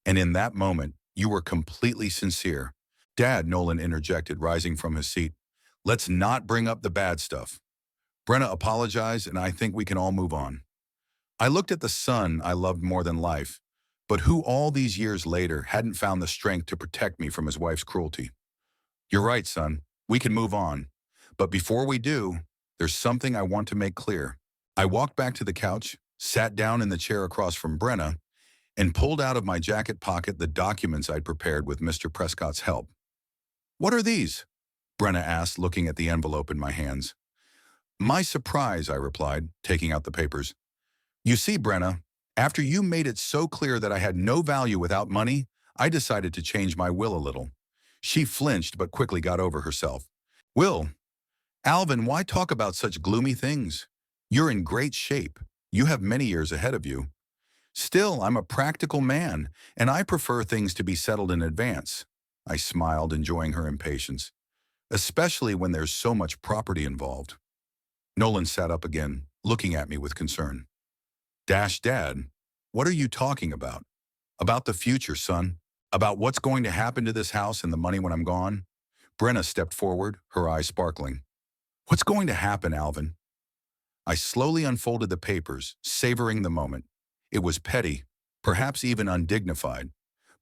And in that moment, you were completely sincere. Dad, Nolan interjected, rising from his seat. Let's not bring up the bad stuff. Brenna apologized, and I think we can all move on. I looked at the son I loved more than life, but who all these years later hadn't found the strength to protect me from his wife's cruelty. You're right, son. We can move on. But before we do, there's something I want to make clear. I walked back to the couch, sat down in the chair across from Brenna, and pulled out of my jacket pocket the documents I'd prepared with Mr. Prescott's help. What are these? Brenna asked, looking at the envelope in my hands. My surprise, I replied, taking out the papers. You see, Brenna, after you made it so clear that I had no value without money, I decided to change my will a little. She flinched but quickly got over herself. Will, Alvin, why talk about such gloomy things? You're in great shape. You have many years ahead of you. Still, I'm a practical man, and I prefer things to be settled in advance. I smiled, enjoying her impatience, especially when there's so much property involved. Nolan sat up again, looking at me with concern. Dad, What are you talking about? About the future, son. About what's going to happen to this house and the money when I'm gone? Brenna stepped forward, her eyes sparkling. What's going to happen, Alvin? I slowly unfolded the papers, savoring the moment. It was petty, perhaps even undignified.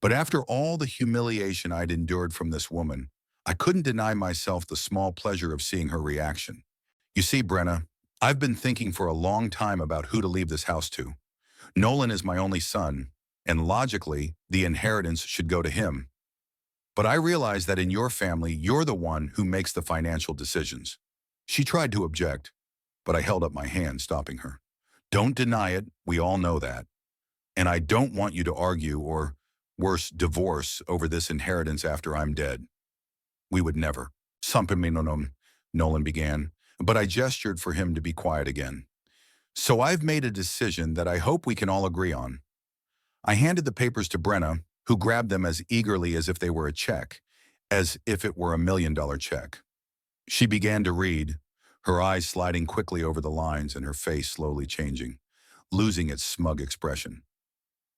But after all the humiliation I'd endured from this woman, I couldn't deny myself the small pleasure of seeing her reaction. You see, Brenna, I've been thinking for a long time about who to leave this house to. Nolan is my only son, and logically, the inheritance should go to him. But I realize that in your family, you're the one who makes the financial decisions. She tried to object, but I held up my hand, stopping her. Don't deny it, we all know that. And I don't want you to argue or, worse, divorce over this inheritance after I'm dead. We would never. Something, Nolan began, but I gestured for him to be quiet again. So I've made a decision that I hope we can all agree on. I handed the papers to Brenna, who grabbed them as eagerly as if they were a check, as if it were $1 million check. She began to read, her eyes sliding quickly over the lines and her face slowly changing, losing its smug expression.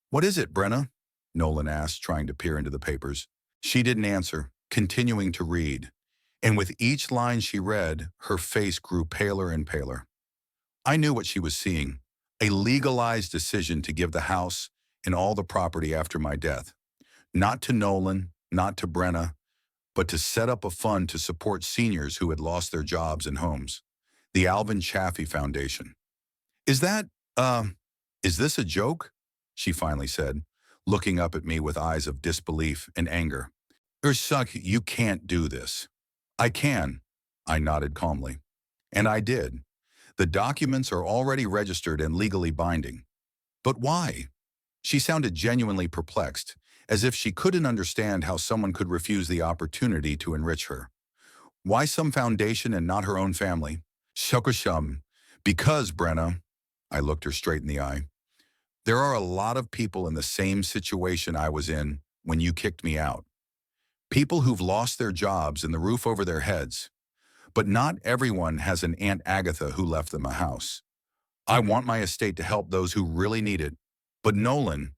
What is it, Brenna? Nolan asked, trying to peer into the papers. She didn't answer, continuing to read, and with each line she read, her face grew paler and paler. I knew what she was seeing, a legalized decision to give the house and all the property after my death. Not to Nolan, not to Brenna, but to set up a fund to support seniors who had lost their jobs and homes. The Alvin Chaffee Foundation. Is this a joke? She finally said, looking up at me with eyes of disbelief and anger. Ursak, you can't do this. I can, I nodded calmly. And I did. The documents are already registered and legally binding. But why? She sounded genuinely perplexed, as if she couldn't understand how someone could refuse the opportunity to enrich her. Why some foundation and not her own family? Shokashum. Because, Brenna, I looked her straight in the eye, there are a lot of people in the same situation I was in when you kicked me out. People who've lost their jobs and the roof over their heads. But not everyone has an Aunt Agatha who left them a house. I want my estate to help those who really need it. But Nolan,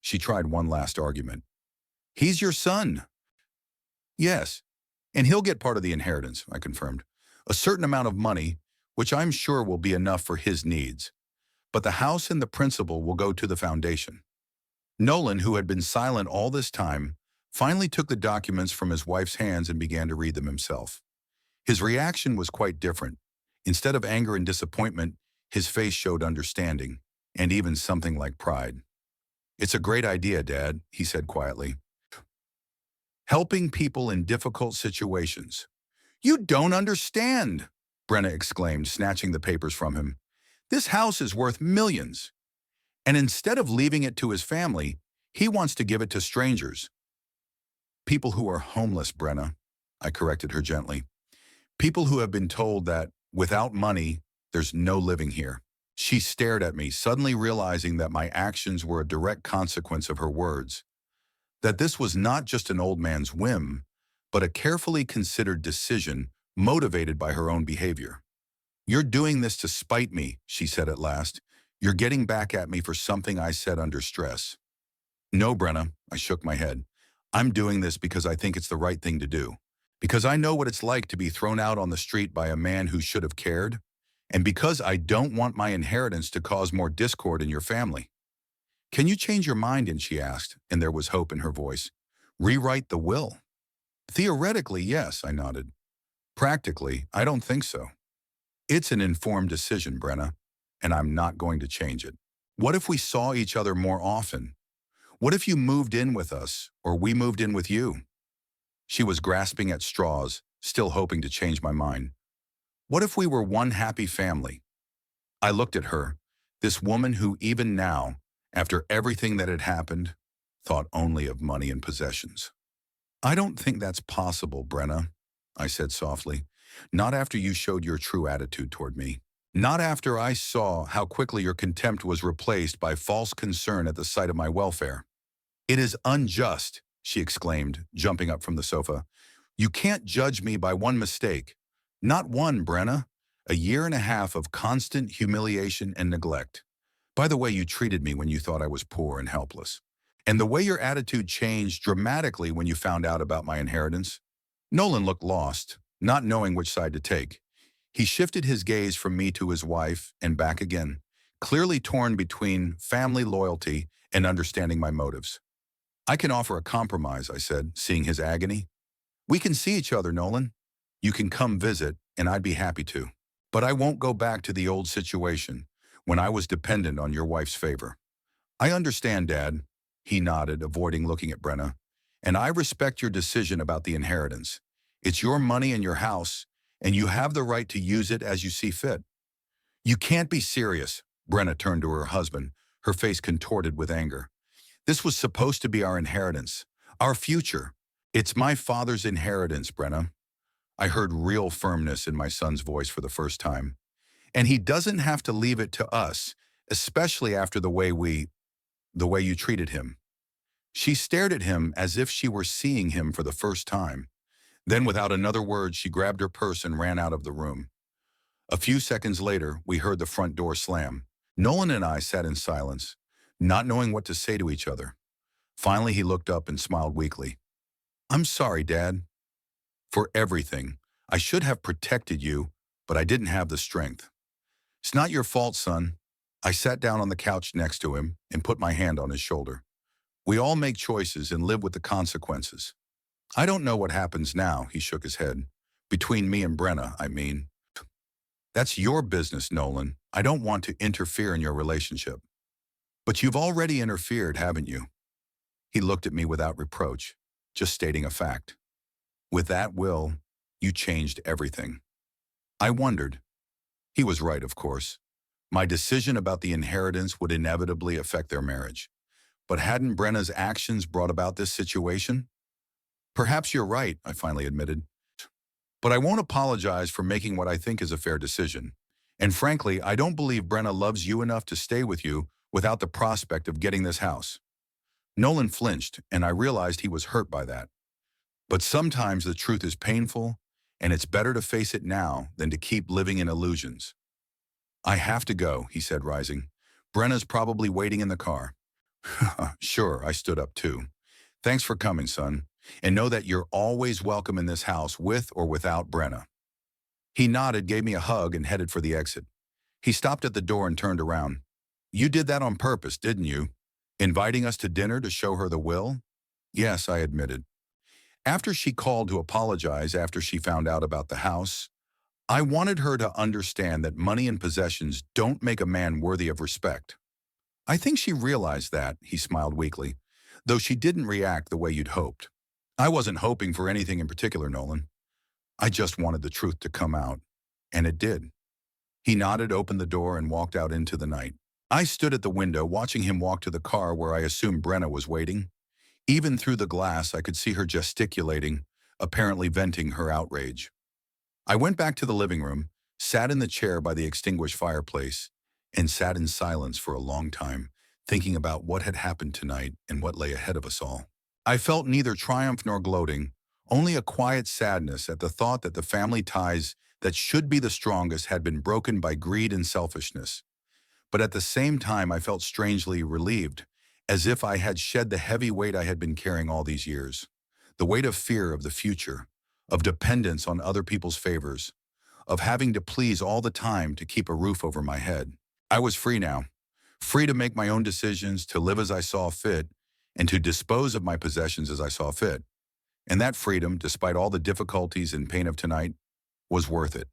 she tried one last argument. He's your son. Yes, and he'll get part of the inheritance, I confirmed. A certain amount of money, which I'm sure will be enough for his needs. But the house and the principal will go to the foundation. Nolan, who had been silent all this time, finally took the documents from his wife's hands and began to read them himself. His reaction was quite different. Instead of anger and disappointment, his face showed understanding, and even something like pride. It's a great idea, Dad, he said quietly. Helping people in difficult situations. You don't understand, Brenna exclaimed, snatching the papers from him. This house is worth millions. And instead of leaving it to his family, he wants to give it to strangers. People who are homeless, Brenna, I corrected her gently. People who have been told that, without money, there's no living here. She stared at me, suddenly realizing that my actions were a direct consequence of her words. That this was not just an old man's whim, but a carefully considered decision motivated by her own behavior. You're doing this to spite me, she said at last. You're getting back at me for something I said under stress. No, Brenna, I shook my head. I'm doing this because I think it's the right thing to do. Because I know what it's like to be thrown out on the street by a man who should have cared. And because I don't want my inheritance to cause more discord in your family. Can you change your mind? And she asked, and there was hope in her voice. Rewrite the will? Theoretically, yes, I nodded. Practically, I don't think so. It's an informed decision, Brenna, and I'm not going to change it. What if we saw each other more often? What if you moved in with us, or we moved in with you? She was grasping at straws, still hoping to change my mind. What if we were one happy family? I looked at her, this woman who even now, after everything that had happened, thought only of money and possessions. I don't think that's possible, Brenna, I said softly. Not after you showed your true attitude toward me. Not after I saw how quickly your contempt was replaced by false concern at the sight of my welfare. It is unjust, she exclaimed, jumping up from the sofa. You can't judge me by one mistake. Not one, Brenna. A year and a half of constant humiliation and neglect. By the way you treated me when you thought I was poor and helpless. And the way your attitude changed dramatically when you found out about my inheritance. Nolan looked lost, not knowing which side to take. He shifted his gaze from me to his wife and back again, clearly torn between family loyalty and understanding my motives. I can offer a compromise, I said, seeing his agony. We can see each other, Nolan. You can come visit, and I'd be happy to. But I won't go back to the old situation when I was dependent on your wife's favor. I understand, Dad. He nodded, avoiding looking at Brenna. And I respect your decision about the inheritance. It's your money and your house, and you have the right to use it as you see fit. You can't be serious. Brenna turned to her husband, her face contorted with anger. This was supposed to be our inheritance, our future. It's my father's inheritance, Brenna. I heard real firmness in my son's voice for the first time. And he doesn't have to leave it to us, especially after the way you treated him. She stared at him as if she were seeing him for the first time. Then without another word, she grabbed her purse and ran out of the room. A few seconds later, we heard the front door slam. Nolan and I sat in silence, not knowing what to say to each other. Finally, he looked up and smiled weakly. I'm sorry, Dad. For everything. I should have protected you, but I didn't have the strength. It's not your fault, son. I sat down on the couch next to him and put my hand on his shoulder. We all make choices and live with the consequences. I don't know what happens now, he shook his head. Between me and Brenna, I mean. That's your business, Nolan. I don't want to interfere in your relationship. But you've already interfered, haven't you? He looked at me without reproach, just stating a fact. With that will, you changed everything. I wondered. He was right, of course. My decision about the inheritance would inevitably affect their marriage. But hadn't Brenna's actions brought about this situation? Perhaps you're right, I finally admitted. But I won't apologize for making what I think is a fair decision. And frankly, I don't believe Brenna loves you enough to stay with you without the prospect of getting this house. Nolan flinched, and I realized he was hurt by that. But sometimes the truth is painful, and it's better to face it now than to keep living in illusions. I have to go, he said, rising. Brenna's probably waiting in the car. Sure, I stood up too. Thanks for coming, son. And know that you're always welcome in this house with or without Brenna. He nodded, gave me a hug, and headed for the exit. He stopped at the door and turned around. You did that on purpose, didn't you? Inviting us to dinner to show her the will? Yes, I admitted. After she called to apologize after she found out about the house, I wanted her to understand that money and possessions don't make a man worthy of respect. I think she realized that, he smiled weakly, though she didn't react the way you'd hoped. I wasn't hoping for anything in particular, Nolan. I just wanted the truth to come out, and it did. He nodded, opened the door, and walked out into the night. I stood at the window, watching him walk to the car where I assumed Brenna was waiting. Even through the glass, I could see her gesticulating, apparently venting her outrage. I went back to the living room, sat in the chair by the extinguished fireplace, and sat in silence for a long time, thinking about what had happened tonight and what lay ahead of us all. I felt neither triumph nor gloating, only a quiet sadness at the thought that the family ties that should be the strongest had been broken by greed and selfishness. But at the same time, I felt strangely relieved, as if I had shed the heavy weight I had been carrying all these years. The weight of fear of the future, of dependence on other people's favors, of having to please all the time to keep a roof over my head. I was free now, free to make my own decisions, to live as I saw fit, and to dispose of my possessions as I saw fit. And that freedom, despite all the difficulties and pain of tonight, was worth it.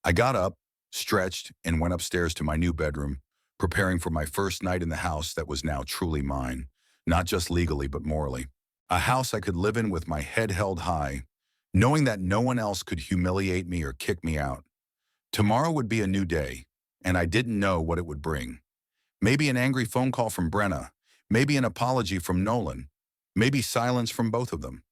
I got up, stretched, and went upstairs to my new bedroom, preparing for my first night in the house that was now truly mine, not just legally but morally. A house I could live in with my head held high, knowing that no one else could humiliate me or kick me out. Tomorrow would be a new day, and I didn't know what it would bring. Maybe an angry phone call from Brenna, maybe an apology from Nolan, maybe silence from both of them.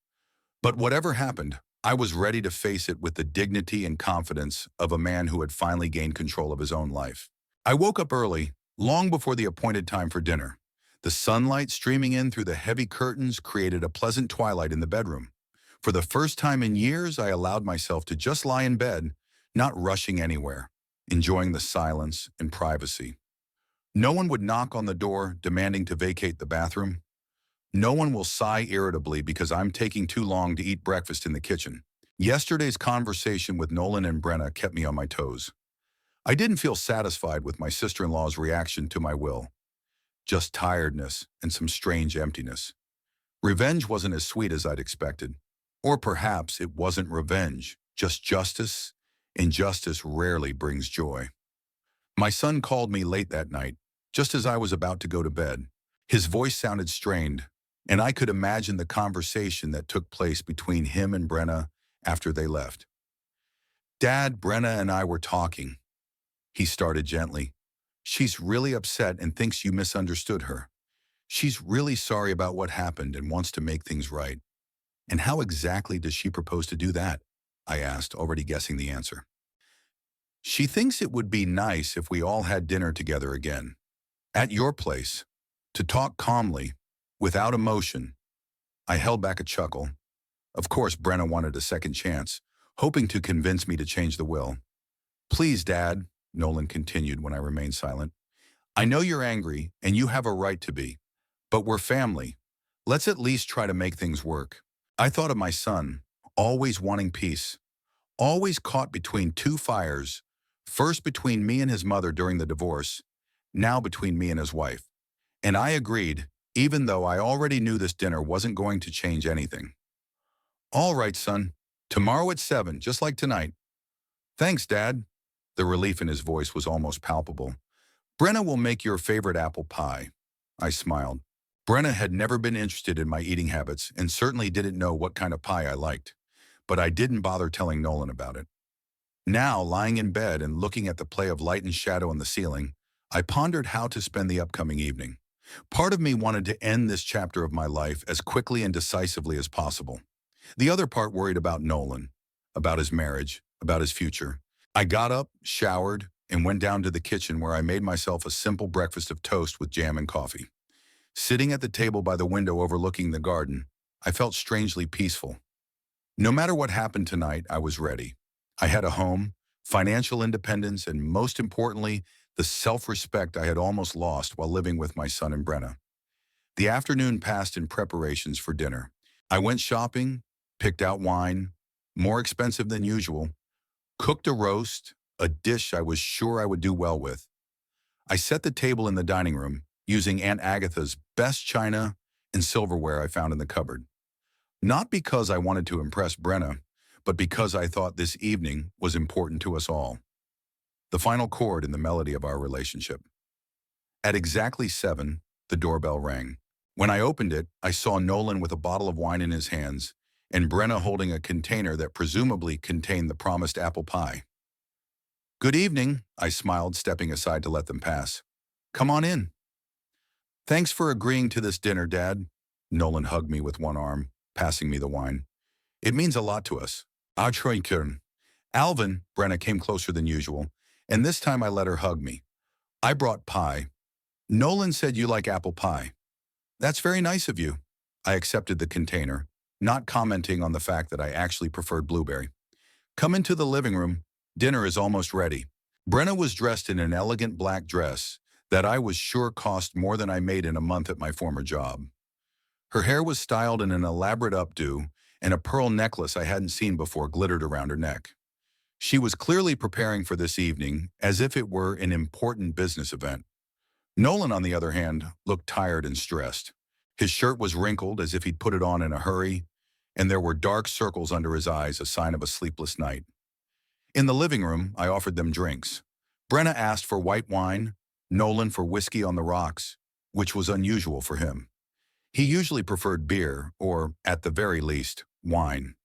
But whatever happened, I was ready to face it with the dignity and confidence of a man who had finally gained control of his own life. I woke up early, long before the appointed time for dinner. The sunlight streaming in through the heavy curtains created a pleasant twilight in the bedroom. For the first time in years, I allowed myself to just lie in bed, not rushing anywhere, enjoying the silence and privacy. No one would knock on the door demanding to vacate the bathroom. No one will sigh irritably because I'm taking too long to eat breakfast in the kitchen. Yesterday's conversation with Nolan and Brenna kept me on my toes. I didn't feel satisfied with my sister-in-law's reaction to my will, just tiredness and some strange emptiness. Revenge wasn't as sweet as I'd expected. Or perhaps it wasn't revenge, just justice, and justice rarely brings joy. My son called me late that night, just as I was about to go to bed. His voice sounded strained, and I could imagine the conversation that took place between him and Brenna after they left. "Dad, Brenna and I were talking," he started gently. "She's really upset and thinks you misunderstood her. She's really sorry about what happened and wants to make things right." "And how exactly does she propose to do that?" I asked, already guessing the answer. "She thinks it would be nice if we all had dinner together again, at your place, to talk calmly, without emotion." I held back a chuckle. Of course, Brenna wanted a second chance, hoping to convince me to change the will. "Please, Dad," Nolan continued when I remained silent. "I know you're angry, and you have a right to be. But we're family. Let's at least try to make things work." I thought of my son, always wanting peace, always caught between two fires, first between me and his mother during the divorce, now between me and his wife. And I agreed, even though I already knew this dinner wasn't going to change anything. "All right, son. Tomorrow at 7, just like tonight." "Thanks, Dad." The relief in his voice was almost palpable. "Brenna will make your favorite apple pie." I smiled. Brenna had never been interested in my eating habits and certainly didn't know what kind of pie I liked, but I didn't bother telling Nolan about it. Now, lying in bed and looking at the play of light and shadow on the ceiling, I pondered how to spend the upcoming evening. Part of me wanted to end this chapter of my life as quickly and decisively as possible. The other part worried about Nolan, about his marriage, about his future. I got up, showered, and went down to the kitchen where I made myself a simple breakfast of toast with jam and coffee. Sitting at the table by the window overlooking the garden, I felt strangely peaceful. No matter what happened tonight, I was ready. I had a home, financial independence, and most importantly, the self-respect I had almost lost while living with my son and Brenna. The afternoon passed in preparations for dinner. I went shopping, picked out wine, more expensive than usual, cooked a roast, a dish I was sure I would do well with. I set the table in the dining room, using Aunt Agatha's best china and silverware I found in the cupboard. Not because I wanted to impress Brenna, but because I thought this evening was important to us all. The final chord in the melody of our relationship. At exactly 7, the doorbell rang. When I opened it, I saw Nolan with a bottle of wine in his hands and Brenna holding a container that presumably contained the promised apple pie. "Good evening," I smiled, stepping aside to let them pass. "Come on in." "Thanks for agreeing to this dinner, Dad." Nolan hugged me with one arm, passing me the wine. "It means a lot to us." Adrian. "Alvin," Brenna came closer than usual, and this time I let her hug me. "I brought pie. Nolan said you like apple pie." "That's very nice of you." I accepted the container, not commenting on the fact that I actually preferred blueberry. "Come into the living room. Dinner is almost ready." Brenna was dressed in an elegant black dress that I was sure cost more than I made in a month at my former job. Her hair was styled in an elaborate updo, and a pearl necklace I hadn't seen before glittered around her neck. She was clearly preparing for this evening as if it were an important business event. Nolan, on the other hand, looked tired and stressed. His shirt was wrinkled as if he'd put it on in a hurry, and there were dark circles under his eyes, a sign of a sleepless night. In the living room, I offered them drinks. Brenna asked for white wine, Nolan for whiskey on the rocks, which was unusual for him. He usually preferred beer, or, at the very least, wine.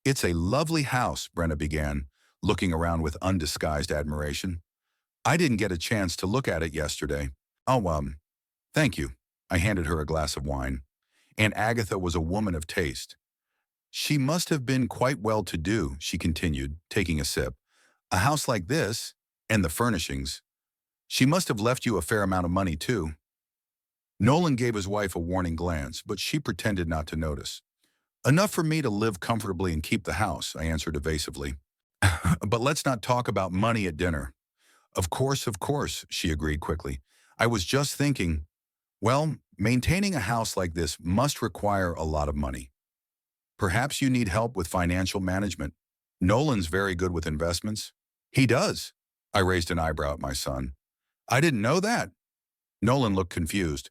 "It's a lovely house," Brenna began, looking around with undisguised admiration. "I didn't get a chance to look at it yesterday." "Oh, thank you." I handed her a glass of wine. Aunt Agatha was a woman of taste. "She must have been quite well-to-do," she continued, taking a sip. "A house like this, and the furnishings. She must have left you a fair amount of money, too." Nolan gave his wife a warning glance, but she pretended not to notice. "Enough for me to live comfortably and keep the house," I answered evasively. "But let's not talk about money at dinner." Of course," she agreed quickly. I was just thinking, well, maintaining a house like this must require a lot of money. Perhaps you need help with financial management. Nolan's very good with investments. He does. I raised an eyebrow at my son. I didn't know that. Nolan looked confused.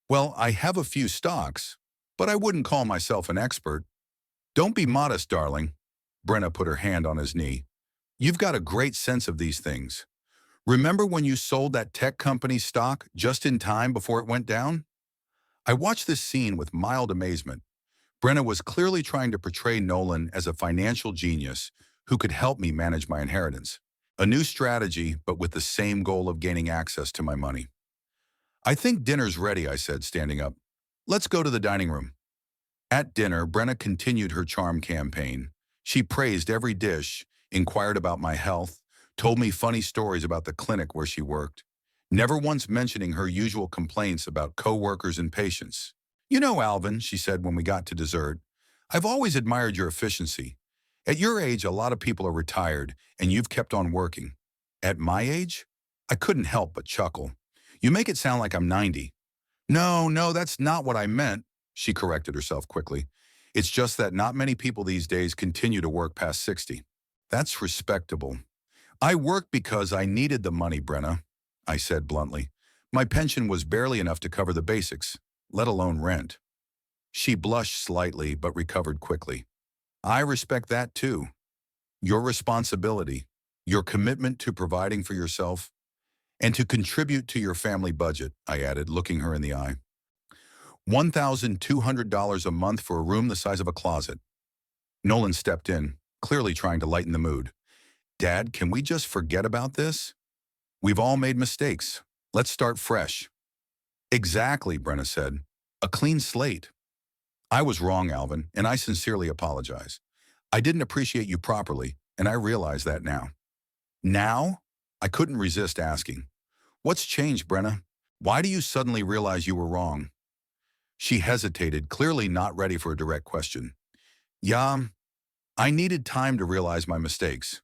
Well, I have a few stocks, but I wouldn't call myself an expert. Don't be modest, darling. Brenna put her hand on his knee. You've got a great sense of these things. Remember when you sold that tech company stock just in time before it went down? I watched this scene with mild amazement. Brenna was clearly trying to portray Nolan as a financial genius who could help me manage my inheritance. A new strategy, but with the same goal of gaining access to my money. I think dinner's ready, I said, standing up. Let's go to the dining room. At dinner, Brenna continued her charm campaign. She praised every dish, inquired about my health, told me funny stories about the clinic where she worked, never once mentioning her usual complaints about coworkers and patients. You know, Alvin, she said when we got to dessert, I've always admired your efficiency. At your age, a lot of people are retired, and you've kept on working. At my age? I couldn't help but chuckle. You make it sound like I'm 90. No, that's not what I meant, she corrected herself quickly. It's just that not many people these days continue to work past 60. That's respectable. I worked because I needed the money, Brenna, I said bluntly. My pension was barely enough to cover the basics, let alone rent. She blushed slightly but recovered quickly. I respect that too. Your responsibility, your commitment to providing for yourself, and to contribute to your family budget, I added, looking her in the eye. $1,200 a month for a room the size of a closet. Nolan stepped in, clearly trying to lighten the mood. Dad, can we just forget about this? We've all made mistakes. Let's start fresh. Exactly, Brenna said. A clean slate. I was wrong, Alvin, and I sincerely apologize. I didn't appreciate you properly, and I realize that now. Now? I couldn't resist asking. What's changed, Brenna? Why do you suddenly realize you were wrong? She hesitated, clearly not ready for a direct question. Yeah, I needed time to realize my mistakes.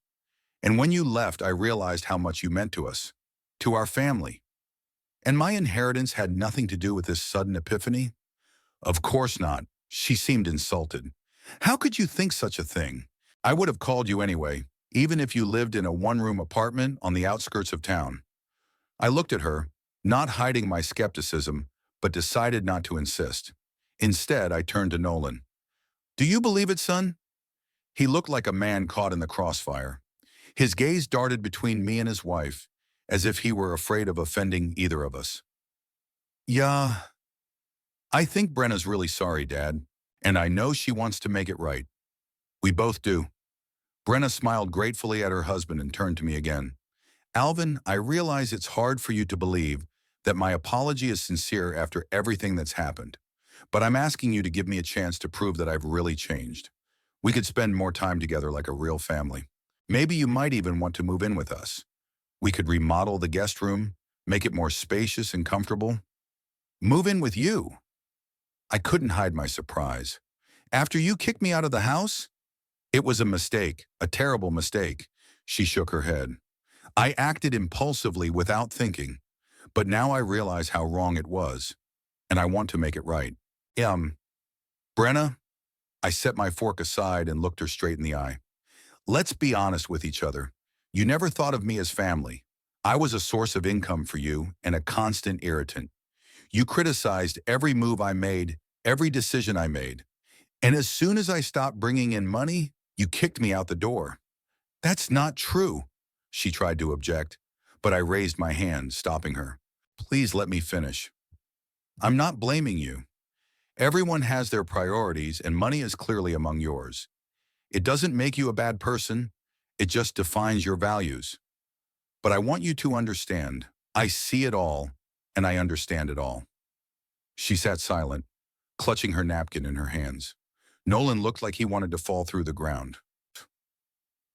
And when you left, I realized how much you meant to us, to our family. And my inheritance had nothing to do with this sudden epiphany? Of course not. She seemed insulted. How could you think such a thing? I would have called you anyway, even if you lived in a one-room apartment on the outskirts of town. I looked at her, not hiding my skepticism, but decided not to insist. Instead, I turned to Nolan. Do you believe it, son? He looked like a man caught in the crossfire. His gaze darted between me and his wife, as if he were afraid of offending either of us. Yeah, I think Brenna's really sorry, Dad, and I know she wants to make it right. We both do. Brenna smiled gratefully at her husband and turned to me again. Alvin, I realize it's hard for you to believe that my apology is sincere after everything that's happened, but I'm asking you to give me a chance to prove that I've really changed. We could spend more time together like a real family. Maybe you might even want to move in with us. We could remodel the guest room, make it more spacious and comfortable. Move in with you. I couldn't hide my surprise. After you kicked me out of the house? It was a mistake, a terrible mistake. She shook her head. I acted impulsively without thinking, but now I realize how wrong it was, and I want to make it right. Brenna, I set my fork aside and looked her straight in the eye. Let's be honest with each other. You never thought of me as family. I was a source of income for you and a constant irritant. You criticized every move I made, every decision I made. And as soon as I stopped bringing in money, you kicked me out the door. That's not true, she tried to object, but I raised my hand, stopping her. Please let me finish. I'm not blaming you. Everyone has their priorities, and money is clearly among yours. It doesn't make you a bad person. It just defines your values. But I want you to understand, I see it all, and I understand it all. She sat silent, clutching her napkin in her hands. Nolan looked like he wanted to fall through the ground.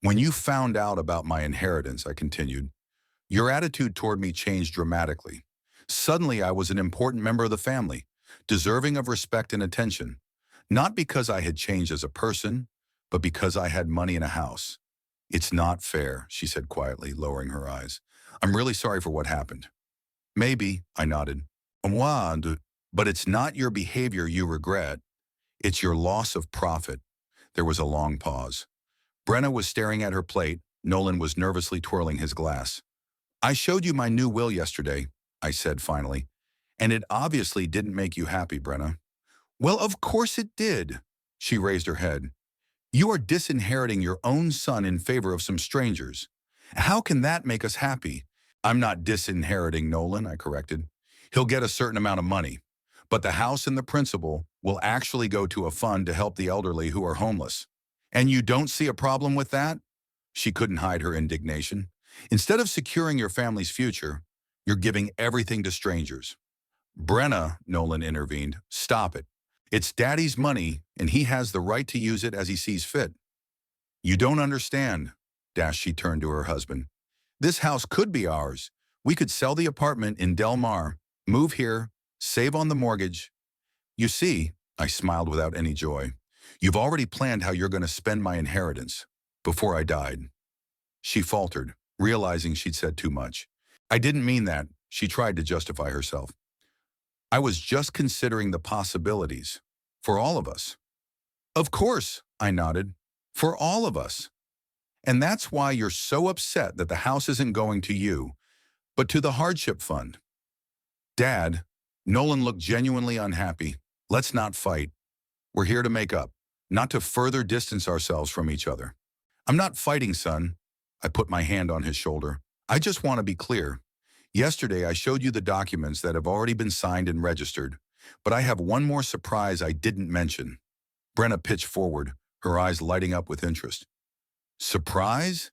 When you found out about my inheritance, I continued, your attitude toward me changed dramatically. Suddenly, I was an important member of the family, deserving of respect and attention, not because I had changed as a person, but because I had money in a house. It's not fair, she said quietly, lowering her eyes. I'm really sorry for what happened. Maybe, I nodded. "Mwah, but it's not your behavior you regret. It's your loss of profit." There was a long pause. Brenna was staring at her plate. Nolan was nervously twirling his glass. "I showed you my new will yesterday," I said finally. "And it obviously didn't make you happy, Brenna." "Well, of course it did." She raised her head. "You are disinheriting your own son in favor of some strangers. How can that make us happy?" "I'm not disinheriting Nolan," I corrected. "He'll get a certain amount of money. But the house and the principal will actually go to a fund to help the elderly who are homeless. And you don't see a problem with that?" She couldn't hide her indignation. "Instead of securing your family's future, you're giving everything to strangers." "Brenna," Nolan intervened, "stop it. It's Daddy's money, and he has the right to use it as he sees fit." "You don't understand." She turned to her husband. "This house could be ours. We could sell the apartment in Del Mar, move here, save on the mortgage. You see," I smiled without any joy, "you've already planned how you're going to spend my inheritance before I died." She faltered, realizing she'd said too much. "I didn't mean that," she tried to justify herself. "I was just considering the possibilities. For all of us." "Of course," I nodded. "For all of us. And that's why you're so upset that the house isn't going to you, but to the hardship fund." "Dad," Nolan looked genuinely unhappy. "Let's not fight. We're here to make up, not to further distance ourselves from each other." "I'm not fighting, son." I put my hand on his shoulder. "I just want to be clear. Yesterday I showed you the documents that have already been signed and registered, but I have one more surprise I didn't mention." Brenna pitched forward, her eyes lighting up with interest. "Surprise?"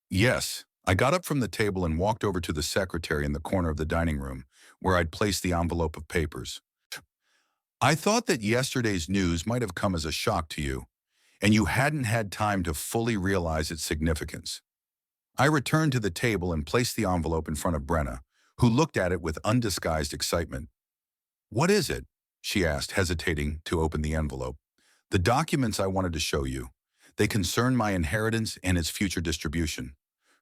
"Yes." I got up from the table and walked over to the secretary in the corner of the dining room, where I'd placed the envelope of papers. "I thought that yesterday's news might have come as a shock to you, and you hadn't had time to fully realize its significance." I returned to the table and placed the envelope in front of Brenna, who looked at it with undisguised excitement. "What is it?" she asked, hesitating to open the envelope. "The documents I wanted to show you. They concern my inheritance and its future distribution."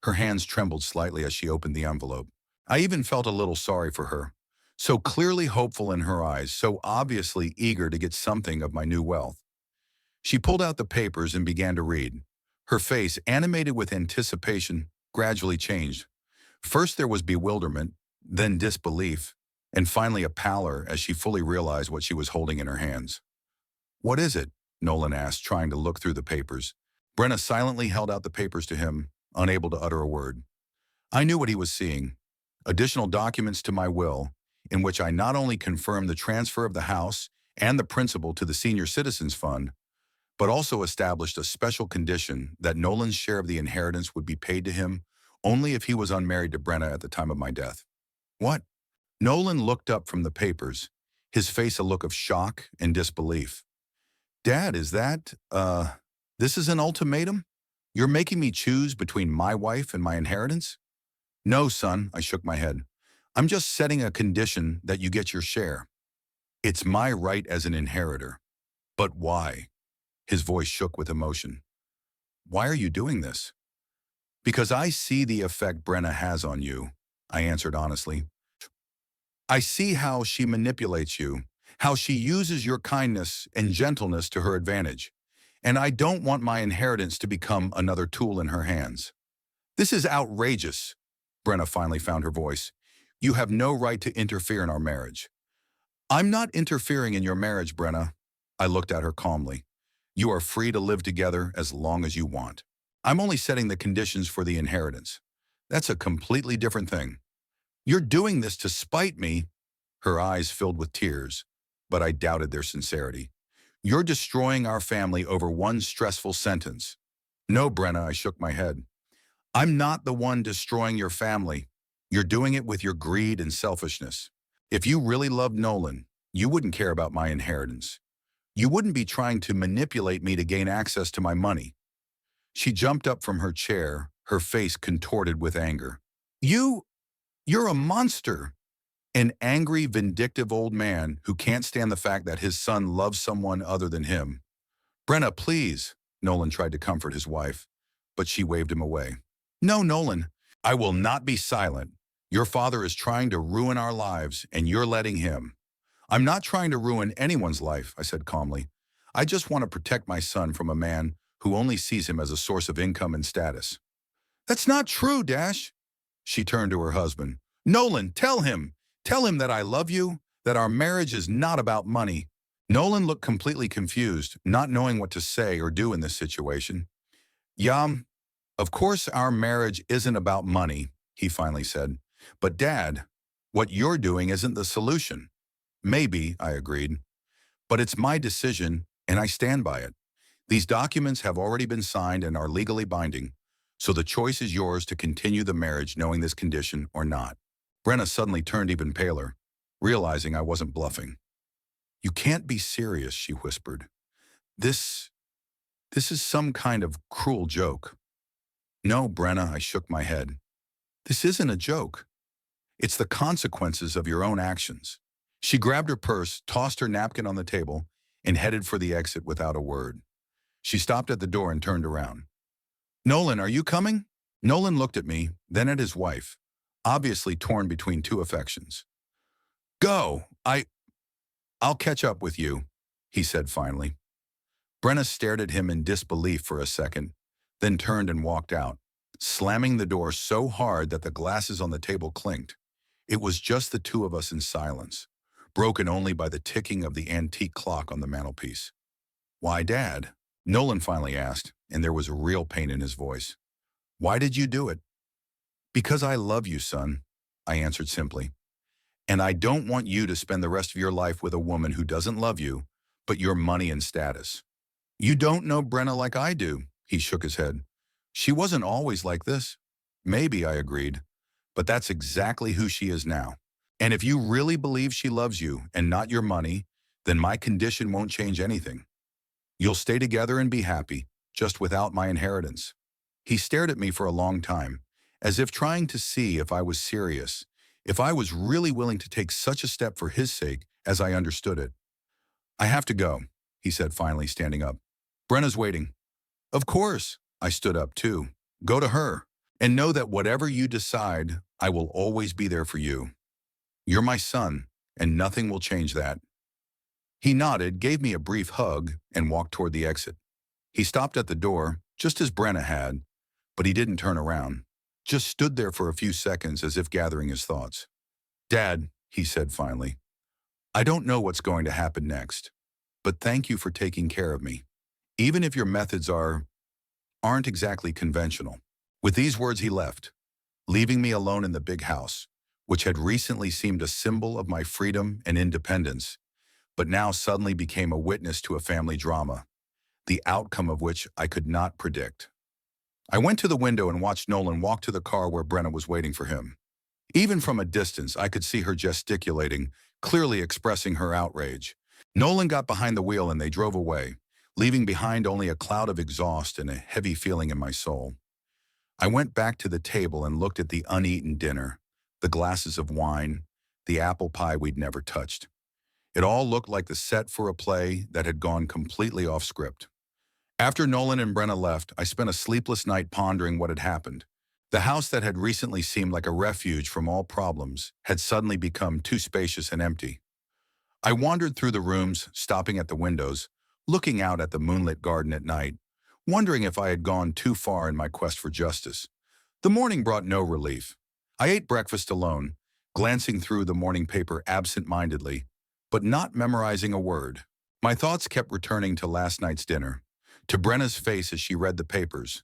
Her hands trembled slightly as she opened the envelope. I even felt a little sorry for her. So clearly hopeful in her eyes, so obviously eager to get something of my new wealth. She pulled out the papers and began to read. Her face, animated with anticipation, gradually changed. First there was bewilderment, then disbelief, and finally a pallor as she fully realized what she was holding in her hands. "What is it?" Nolan asked, trying to look through the papers. Brenna silently held out the papers to him, unable to utter a word. I knew what he was seeing. Additional documents to my will, in which I not only confirmed the transfer of the house and the principal to the Senior Citizens Fund, but also established a special condition that Nolan's share of the inheritance would be paid to him only if he was unmarried to Brenna at the time of my death. "What?" Nolan looked up from the papers, his face a look of shock and disbelief. "Dad, this is an ultimatum? You're making me choose between my wife and my inheritance?" "No, son," I shook my head. "I'm just setting a condition that you get your share. It's my right as an inheritor." "But why?" His voice shook with emotion. "Why are you doing this?" "Because I see the effect Brenna has on you," I answered honestly. "I see how she manipulates you, how she uses your kindness and gentleness to her advantage, and I don't want my inheritance to become another tool in her hands." "This is outrageous." Brenna finally found her voice. "You have no right to interfere in our marriage." "I'm not interfering in your marriage, Brenna." I looked at her calmly. "You are free to live together as long as you want. I'm only setting the conditions for the inheritance. That's a completely different thing." "You're doing this to spite me." Her eyes filled with tears, but I doubted their sincerity. "You're destroying our family over one stressful sentence." "No, Brenna," I shook my head. "I'm not the one destroying your family. You're doing it with your greed and selfishness. If you really loved Nolan, you wouldn't care about my inheritance. You wouldn't be trying to manipulate me to gain access to my money." She jumped up from her chair, her face contorted with anger. You're a monster." An angry, vindictive old man who can't stand the fact that his son loves someone other than him. "Brenna, please." Nolan tried to comfort his wife, but she waved him away. "No, Nolan, I will not be silent. Your father is trying to ruin our lives, and you're letting him. I'm not trying to ruin anyone's life, I said calmly. I just want to protect my son from a man who only sees him as a source of income and status. That's not true, Dash. She turned to her husband. Nolan, tell him. Tell him that I love you, that our marriage is not about money. Nolan looked completely confused, not knowing what to say or do in this situation. Yum, of course our marriage isn't about money, he finally said. But Dad, what you're doing isn't the solution. Maybe, I agreed. But it's my decision, and I stand by it. These documents have already been signed and are legally binding, so the choice is yours to continue the marriage knowing this condition or not. Brenna suddenly turned even paler, realizing I wasn't bluffing. You can't be serious, she whispered. This is some kind of cruel joke. No, Brenna, I shook my head. This isn't a joke. It's the consequences of your own actions. She grabbed her purse, tossed her napkin on the table, and headed for the exit without a word. She stopped at the door and turned around. Nolan, are you coming? Nolan looked at me, then at his wife, obviously torn between two affections. Go, I'll catch up with you, he said finally. Brenna stared at him in disbelief for a second, then turned and walked out, slamming the door so hard that the glasses on the table clinked. It was just the two of us in silence, broken only by the ticking of the antique clock on the mantelpiece. Why, Dad? Nolan finally asked, and there was a real pain in his voice. Why did you do it? Because I love you, son, I answered simply. And I don't want you to spend the rest of your life with a woman who doesn't love you, but your money and status. You don't know Brenna like I do, he shook his head. She wasn't always like this. Maybe, I agreed, but that's exactly who she is now. And if you really believe she loves you and not your money, then my condition won't change anything. You'll stay together and be happy, just without my inheritance. He stared at me for a long time, as if trying to see if I was serious, if I was really willing to take such a step for his sake as I understood it. I have to go, he said finally, standing up. Brenna's waiting. Of course, I stood up too. Go to her, and know that whatever you decide, I will always be there for you. You're my son, and nothing will change that. He nodded, gave me a brief hug, and walked toward the exit. He stopped at the door, just as Brenna had, but he didn't turn around, just stood there for a few seconds as if gathering his thoughts. Dad, he said finally, I don't know what's going to happen next, but thank you for taking care of me, even if your methods aren't exactly conventional. With these words he left, leaving me alone in the big house, which had recently seemed a symbol of my freedom and independence, but now suddenly became a witness to a family drama, the outcome of which I could not predict. I went to the window and watched Nolan walk to the car where Brenna was waiting for him. Even from a distance, I could see her gesticulating, clearly expressing her outrage. Nolan got behind the wheel and they drove away, leaving behind only a cloud of exhaust and a heavy feeling in my soul. I went back to the table and looked at the uneaten dinner, the glasses of wine, the apple pie we'd never touched. It all looked like the set for a play that had gone completely off script. After Nolan and Brenna left, I spent a sleepless night pondering what had happened. The house that had recently seemed like a refuge from all problems had suddenly become too spacious and empty. I wandered through the rooms, stopping at the windows, looking out at the moonlit garden at night, wondering if I had gone too far in my quest for justice. The morning brought no relief. I ate breakfast alone, glancing through the morning paper absent-mindedly, but not memorizing a word. My thoughts kept returning to last night's dinner, to Brenna's face as she read the papers,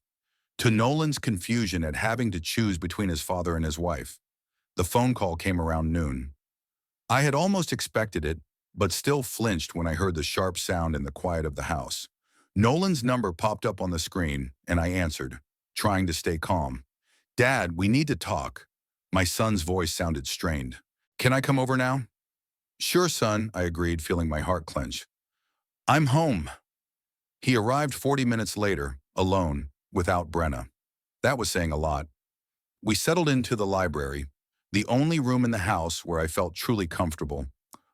to Nolan's confusion at having to choose between his father and his wife. The phone call came around noon. I had almost expected it, but still flinched when I heard the sharp sound in the quiet of the house. Nolan's number popped up on the screen, and I answered, trying to stay calm. Dad, we need to talk. My son's voice sounded strained. Can I come over now? Sure, son, I agreed, feeling my heart clench. I'm home. He arrived 40 minutes later, alone, without Brenna. That was saying a lot. We settled into the library, the only room in the house where I felt truly comfortable,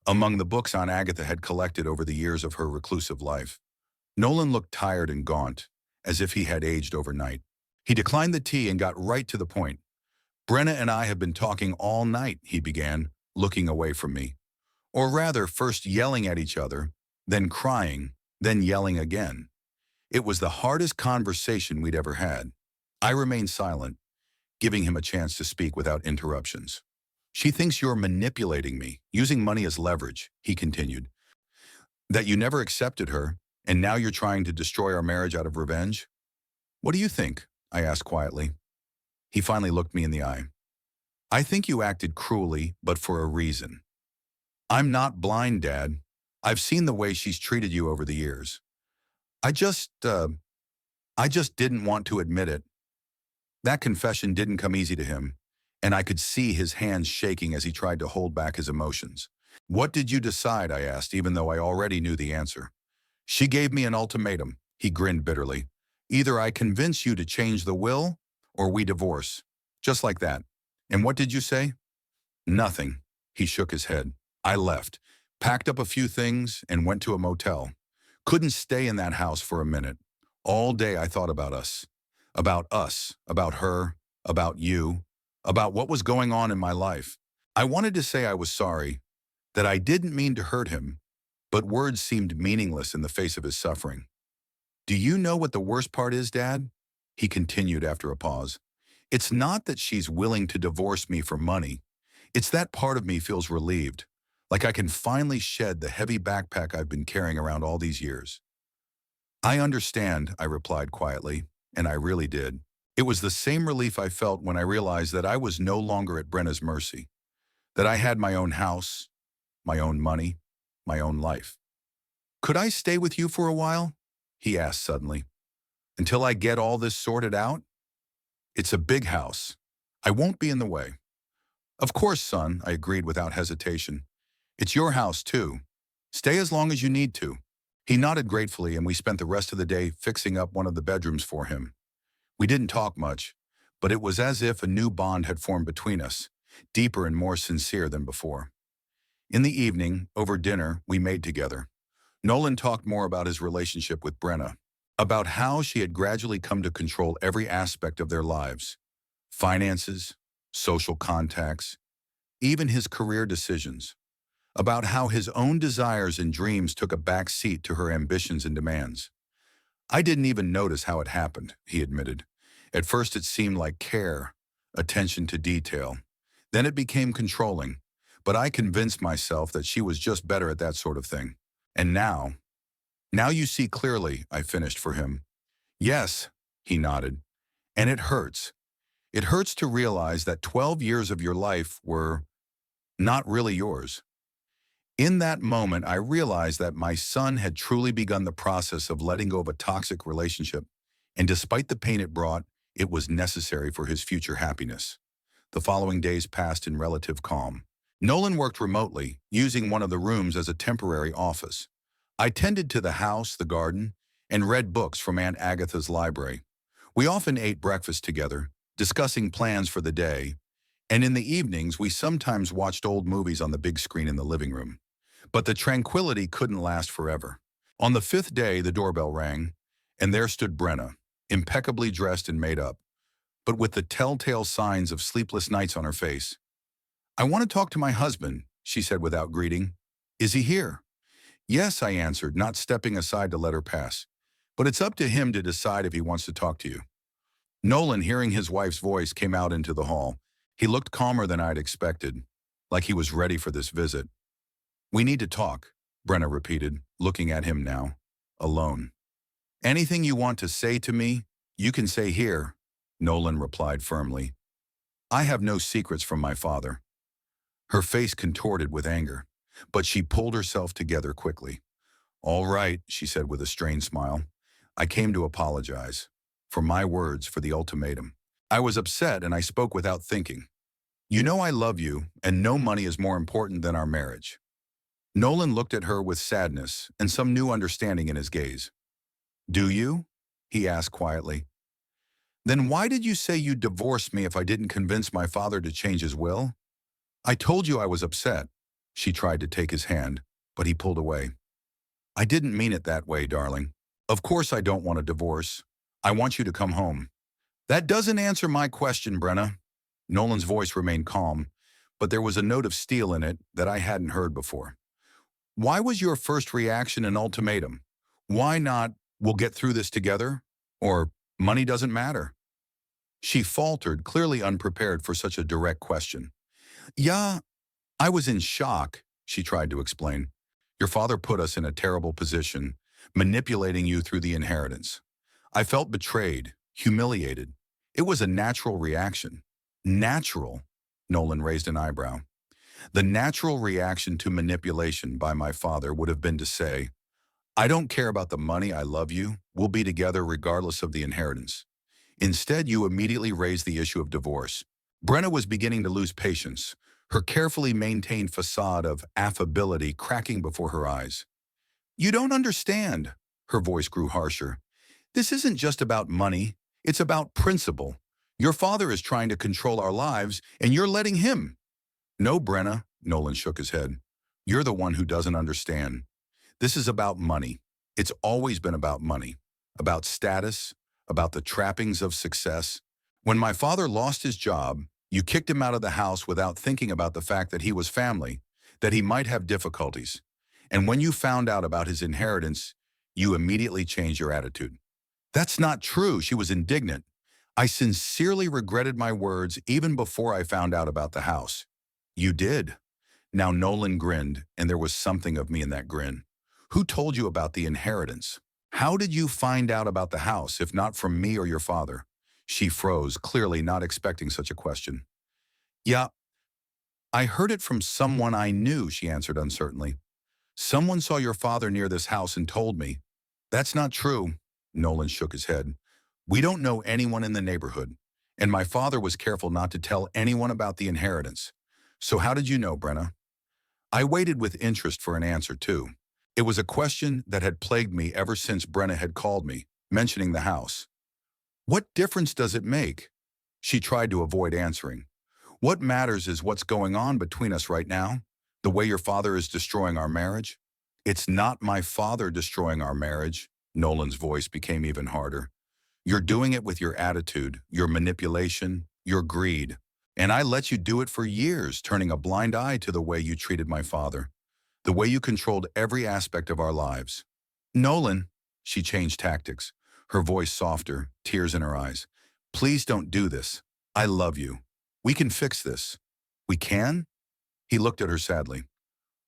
among the books Aunt Agatha had collected over the years of her reclusive life. Nolan looked tired and gaunt, as if he had aged overnight. He declined the tea and got right to the point. Brenna and I have been talking all night, he began, looking away from me. Or rather, first yelling at each other, then crying, then yelling again. It was the hardest conversation we'd ever had. I remained silent, giving him a chance to speak without interruptions. She thinks you're manipulating me, using money as leverage, he continued. That you never accepted her, and now you're trying to destroy our marriage out of revenge? What do you think? I asked quietly. He finally looked me in the eye. I think you acted cruelly, but for a reason. I'm not blind, Dad. I've seen the way she's treated you over the years. I just, uh, I just didn't want to admit it. That confession didn't come easy to him, and I could see his hands shaking as he tried to hold back his emotions. What did you decide? I asked, even though I already knew the answer. She gave me an ultimatum, he grinned bitterly. Either I convince you to change the will, or we divorce. Just like that. And what did you say? Nothing. He shook his head. I left, packed up a few things, and went to a motel. Couldn't stay in that house for a minute. All day I thought about us. About her, about you, about what was going on in my life. I wanted to say I was sorry, that I didn't mean to hurt him, but words seemed meaningless in the face of his suffering. Do you know what the worst part is, Dad? He continued after a pause. It's not that she's willing to divorce me for money. It's that part of me feels relieved, like I can finally shed the heavy backpack I've been carrying around all these years. I understand, I replied quietly, and I really did. It was the same relief I felt when I realized that I was no longer at Brenna's mercy, that I had my own house, my own money, my own life. Could I stay with you for a while? He asked suddenly. Until I get all this sorted out? It's a big house. I won't be in the way. Of course, son, I agreed without hesitation. It's your house, too. Stay as long as you need to. He nodded gratefully, and we spent the rest of the day fixing up one of the bedrooms for him. We didn't talk much, but it was as if a new bond had formed between us, deeper and more sincere than before. In the evening, over dinner, we made together. Nolan talked more about his relationship with Brenna, about how she had gradually come to control every aspect of their lives, finances, social contacts, even his career decisions, about how his own desires and dreams took a back seat to her ambitions and demands. I didn't even notice how it happened, he admitted. At first it seemed like care, attention to detail. Then it became controlling, but I convinced myself that she was just better at that sort of thing. And now you see clearly, I finished for him. Yes, he nodded. And it hurts. It hurts to realize that 12 years of your life were not really yours. In that moment, I realized that my son had truly begun the process of letting go of a toxic relationship, and despite the pain it brought, it was necessary for his future happiness. The following days passed in relative calm. Nolan worked remotely, using one of the rooms as a temporary office. I tended to the house, the garden, and read books from Aunt Agatha's library. We often ate breakfast together, discussing plans for the day, and in the evenings we sometimes watched old movies on the big screen in the living room. But the tranquility couldn't last forever. On the fifth day, the doorbell rang, and there stood Brenna, impeccably dressed and made up, but with the telltale signs of sleepless nights on her face. I want to talk to my husband, she said without greeting. Is he here? Yes, I answered, not stepping aside to let her pass. But it's up to him to decide if he wants to talk to you. Nolan, hearing his wife's voice, came out into the hall. He looked calmer than I'd expected, like he was ready for this visit. We need to talk, Brenna repeated, looking at him now, alone. Anything you want to say to me, you can say here, Nolan replied firmly. I have no secrets from my father. Her face contorted with anger, but she pulled herself together quickly. All right, she said with a strained smile. I came to apologize. For my words, for the ultimatum. I was upset and I spoke without thinking. You know I love you, and no money is more important than our marriage. Nolan looked at her with sadness and some new understanding in his gaze. Do you? He asked quietly. Then why did you say you'd divorce me if I didn't convince my father to change his will? I told you I was upset. She tried to take his hand, but he pulled away. I didn't mean it that way, darling. Of course I don't want a divorce. I want you to come home. That doesn't answer my question, Brenna. Nolan's voice remained calm, but there was a note of steel in it that I hadn't heard before. Why was your first reaction an ultimatum? Why not, we'll get through this together? Or, money doesn't matter? She faltered, clearly unprepared for such a direct question. Yeah, I was in shock, she tried to explain. Your father put us in a terrible position, manipulating you through the inheritance. I felt betrayed, humiliated. It was a natural reaction. Natural? Nolan raised an eyebrow. The natural reaction to manipulation by my father would have been to say, I don't care about the money, I love you, we'll be together regardless of the inheritance. Instead, you immediately raised the issue of divorce. Brenna was beginning to lose patience, her carefully maintained facade of affability cracking before her eyes. You don't understand, her voice grew harsher. This isn't just about money, it's about principle. Your father is trying to control our lives, and you're letting him. No, Brenna, Nolan shook his head. You're the one who doesn't understand. This is about money. It's always been about money, about status, about the trappings of success. When my father lost his job, you kicked him out of the house without thinking about the fact that he was family, that he might have difficulties. And when you found out about his inheritance, you immediately changed your attitude. That's not true, she was indignant. I sincerely regretted my words even before I found out about the house. You did. Now Nolan grinned, and there was something of me in that grin. Who told you about the inheritance? How did you find out about the house, if not from me or your father? She froze, clearly not expecting such a question. Yeah, I heard it from someone I knew, she answered uncertainly. Someone saw your father near this house and told me. That's not true, Nolan shook his head. We don't know anyone in the neighborhood, and my father was careful not to tell anyone about the inheritance. So how did you know, Brenna? I waited with interest for an answer, too. It was a question that had plagued me ever since Brenna had called me, mentioning the house. What difference does it make? She tried to avoid answering. What matters is what's going on between us right now, the way your father is destroying our marriage. It's not my father destroying our marriage. Nolan's voice became even harder. You're doing it with your attitude, your manipulation, your greed. And I let you do it for years, turning a blind eye to the way you treated my father, the way you controlled every aspect of our lives. Nolan, she changed tactics, her voice softer, tears in her eyes. Please don't do this. I love you. We can fix this. We can? He looked at her sadly.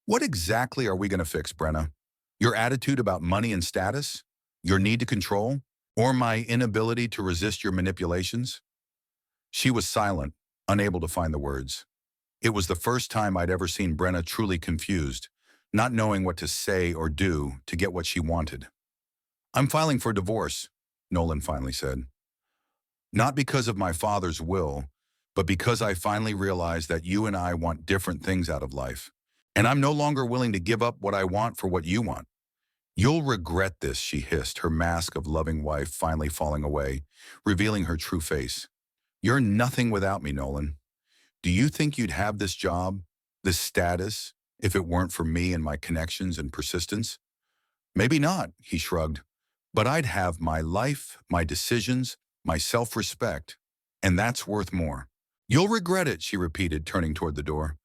What exactly are we going to fix, Brenna? Your attitude about money and status? Your need to control? Or my inability to resist your manipulations? She was silent, unable to find the words. It was the first time I'd ever seen Brenna truly confused, not knowing what to say or do to get what she wanted. I'm filing for divorce, Nolan finally said. Not because of my father's will, but because I finally realized that you and I want different things out of life. And I'm no longer willing to give up what I want for what you want. You'll regret this, she hissed, her mask of loving wife finally falling away, revealing her true face. You're nothing without me, Nolan. Do you think you'd have this job, this status, if it weren't for me and my connections and persistence? Maybe not, he shrugged. But I'd have my life, my decisions, my self-respect, and that's worth more. You'll regret it, she repeated, turning toward the door.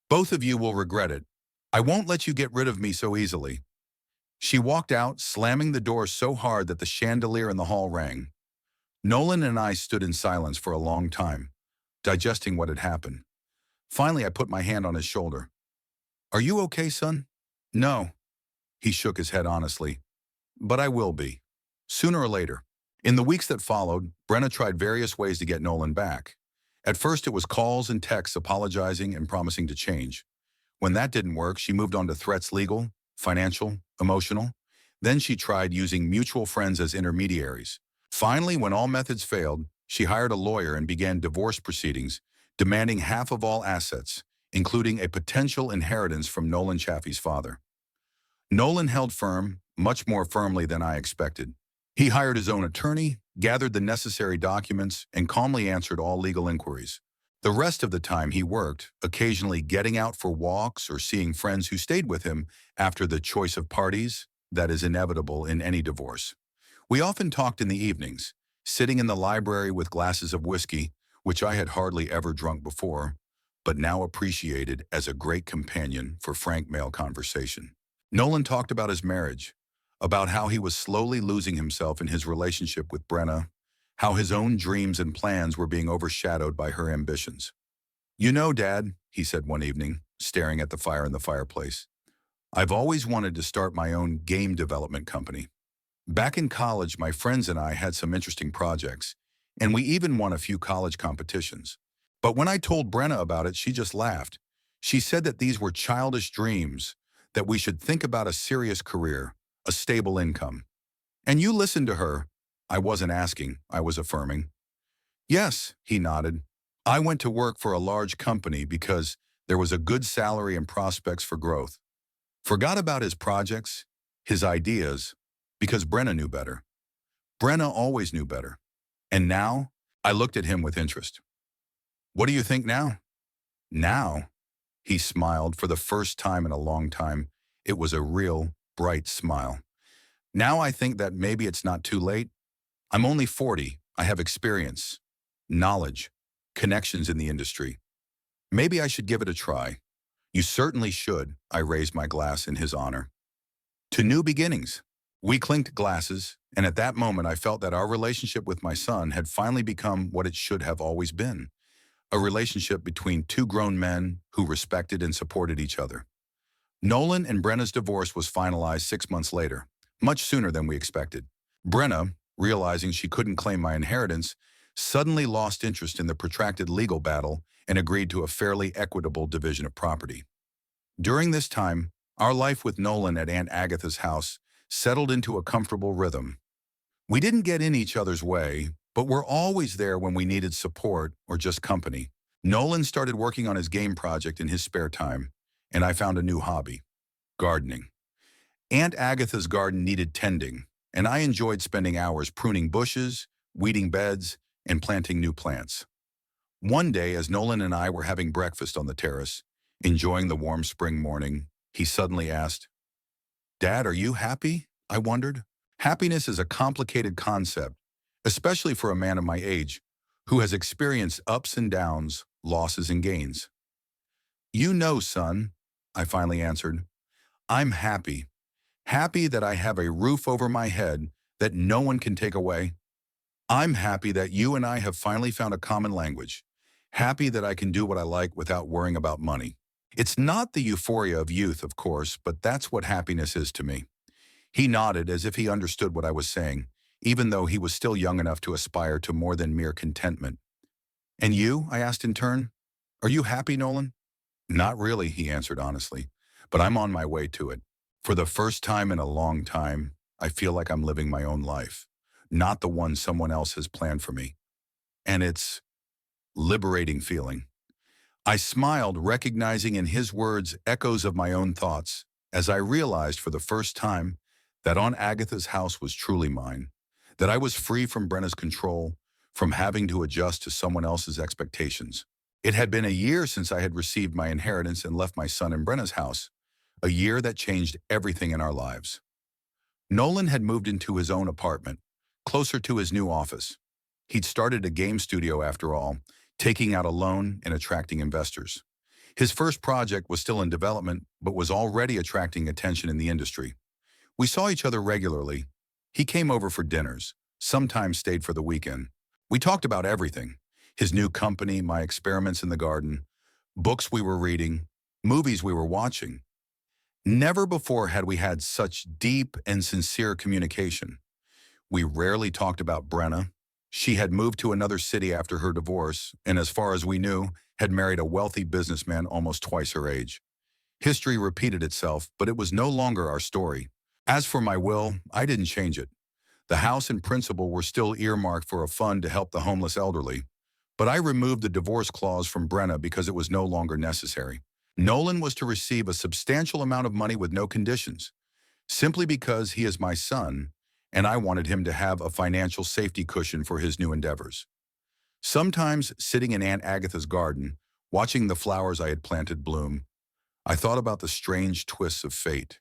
Both of you will regret it. I won't let you get rid of me so easily. She walked out, slamming the door so hard that the chandelier in the hall rang. Nolan and I stood in silence for a long time, digesting what had happened. Finally, I put my hand on his shoulder. Are you okay, son? No. He shook his head honestly. But I will be. Sooner or later. In the weeks that followed, Brenna tried various ways to get Nolan back. At first, it was calls and texts apologizing and promising to change. When that didn't work, she moved on to threats legal, financial, emotional. Then she tried using mutual friends as intermediaries. Finally, when all methods failed, she hired a lawyer and began divorce proceedings, demanding half of all assets, including a potential inheritance from Nolan Chaffee's father. Nolan held firm, much more firmly than I expected. He hired his own attorney, gathered the necessary documents, and calmly answered all legal inquiries. The rest of the time he worked, occasionally getting out for walks or seeing friends who stayed with him after the choice of parties that is inevitable in any divorce. We often talked in the evenings, sitting in the library with glasses of whiskey, which I had hardly ever drunk before, but now appreciated as a great companion for frank male conversation. Nolan talked about his marriage, about how he was slowly losing himself in his relationship with Brenna, how his own dreams and plans were being overshadowed by her ambitions. "You know, Dad," he said one evening, staring at the fire in the fireplace, "I've always wanted to start my own game development company. Back in college, my friends and I had some interesting projects, and we even won a few college competitions. But when I told Brenna about it, she just laughed. She said that these were childish dreams, that we should think about a serious career, a stable income. And you listened to her." I wasn't asking, I was affirming. "Yes," he nodded. "I went to work for a large company because there was a good salary and prospects for growth. Forgot about his projects, his ideas, because Brenna knew better. Brenna always knew better. And now?" I looked at him with interest. "What do you think now?" "Now?" He smiled for the first time in a long time. It was a real, bright smile. "Now I think that maybe it's not too late. I'm only 40. I have experience, knowledge, connections in the industry. Maybe I should give it a try." "You certainly should," I raised my glass in his honor. "To new beginnings." We clinked glasses, and at that moment I felt that our relationship with my son had finally become what it should have always been, a relationship between two grown men who respected and supported each other. Nolan and Brenna's divorce was finalized 6 months later, much sooner than we expected. Brenna, realizing she couldn't claim my inheritance, suddenly lost interest in the protracted legal battle and agreed to a fairly equitable division of property. During this time, our life with Nolan at Aunt Agatha's house settled into a comfortable rhythm. We didn't get in each other's way, but were always there when we needed support or just company. Nolan started working on his game project in his spare time, and I found a new hobby: gardening. Aunt Agatha's garden needed tending, and I enjoyed spending hours pruning bushes, weeding beds, and planting new plants. One day, as Nolan and I were having breakfast on the terrace, enjoying the warm spring morning, he suddenly asked, "Dad, are you happy?" I wondered. Happiness is a complicated concept, especially for a man of my age, who has experienced ups and downs, losses and gains. "You know, son," I finally answered, "I'm happy. Happy that I have a roof over my head that no one can take away. I'm happy that you and I have finally found a common language. Happy that I can do what I like without worrying about money. It's not the euphoria of youth, of course, but that's what happiness is to me." He nodded as if he understood what I was saying, even though he was still young enough to aspire to more than mere contentment. "And you?" I asked in turn. "Are you happy, Nolan?" "Not really," he answered honestly, "but I'm on my way to it. For the first time in a long time, I feel like I'm living my own life, not the one someone else has planned for me. And it's liberating feeling." I smiled, recognizing in his words echoes of my own thoughts, as I realized for the first time that Aunt Agatha's house was truly mine, that I was free from Brenna's control, from having to adjust to someone else's expectations. It had been a year since I had received my inheritance and left my son in Brenna's house, a year that changed everything in our lives. Nolan had moved into his own apartment, closer to his new office. He'd started a game studio after all, taking out a loan and attracting investors. His first project was still in development, but was already attracting attention in the industry. We saw each other regularly. He came over for dinners, sometimes stayed for the weekend. We talked about everything: his new company, my experiments in the garden, books we were reading, movies we were watching. Never before had we had such deep and sincere communication. We rarely talked about Brenna. She had moved to another city after her divorce, and as far as we knew, had married a wealthy businessman almost twice her age. History repeated itself, but it was no longer our story. As for my will, I didn't change it. The house and principal were still earmarked for a fund to help the homeless elderly, but I removed the divorce clause from Brenna because it was no longer necessary. Nolan was to receive a substantial amount of money with no conditions, simply because he is my son, and I wanted him to have a financial safety cushion for his new endeavors. Sometimes, sitting in Aunt Agatha's garden, watching the flowers I had planted bloom, I thought about the strange twists of fate,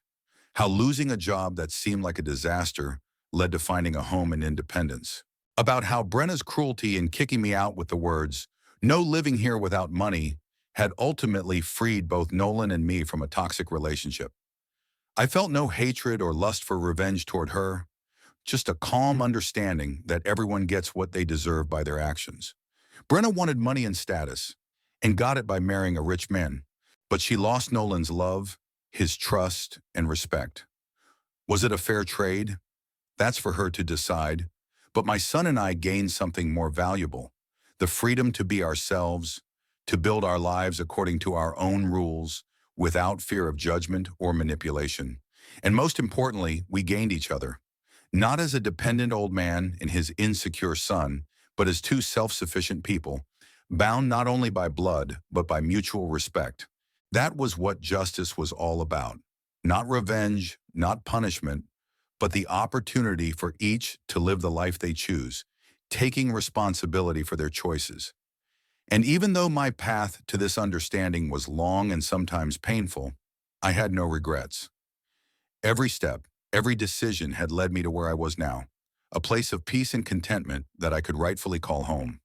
how losing a job that seemed like a disaster led to finding a home and independence, about how Brenna's cruelty in kicking me out with the words, No living here without money had ultimately freed both Nolan and me from a toxic relationship. I felt no hatred or lust for revenge toward her, just a calm Mhm. understanding that everyone gets what they deserve by their actions. Brenna wanted money and status, and got it by marrying a rich man, but she lost Nolan's love, his trust, and respect. Was it a fair trade? That's for her to decide. But my son and I gained something more valuable, the freedom to be ourselves, to build our lives according to our own rules, without fear of judgment or manipulation. And most importantly, we gained each other, not as a dependent old man and his insecure son, but as two self-sufficient people, bound not only by blood, but by mutual respect. That was what justice was all about. Not revenge, not punishment, but the opportunity for each to live the life they choose, taking responsibility for their choices. And even though my path to this understanding was long and sometimes painful, I had no regrets. Every step, every decision had led me to where I was now, a place of peace and contentment that I could rightfully call home.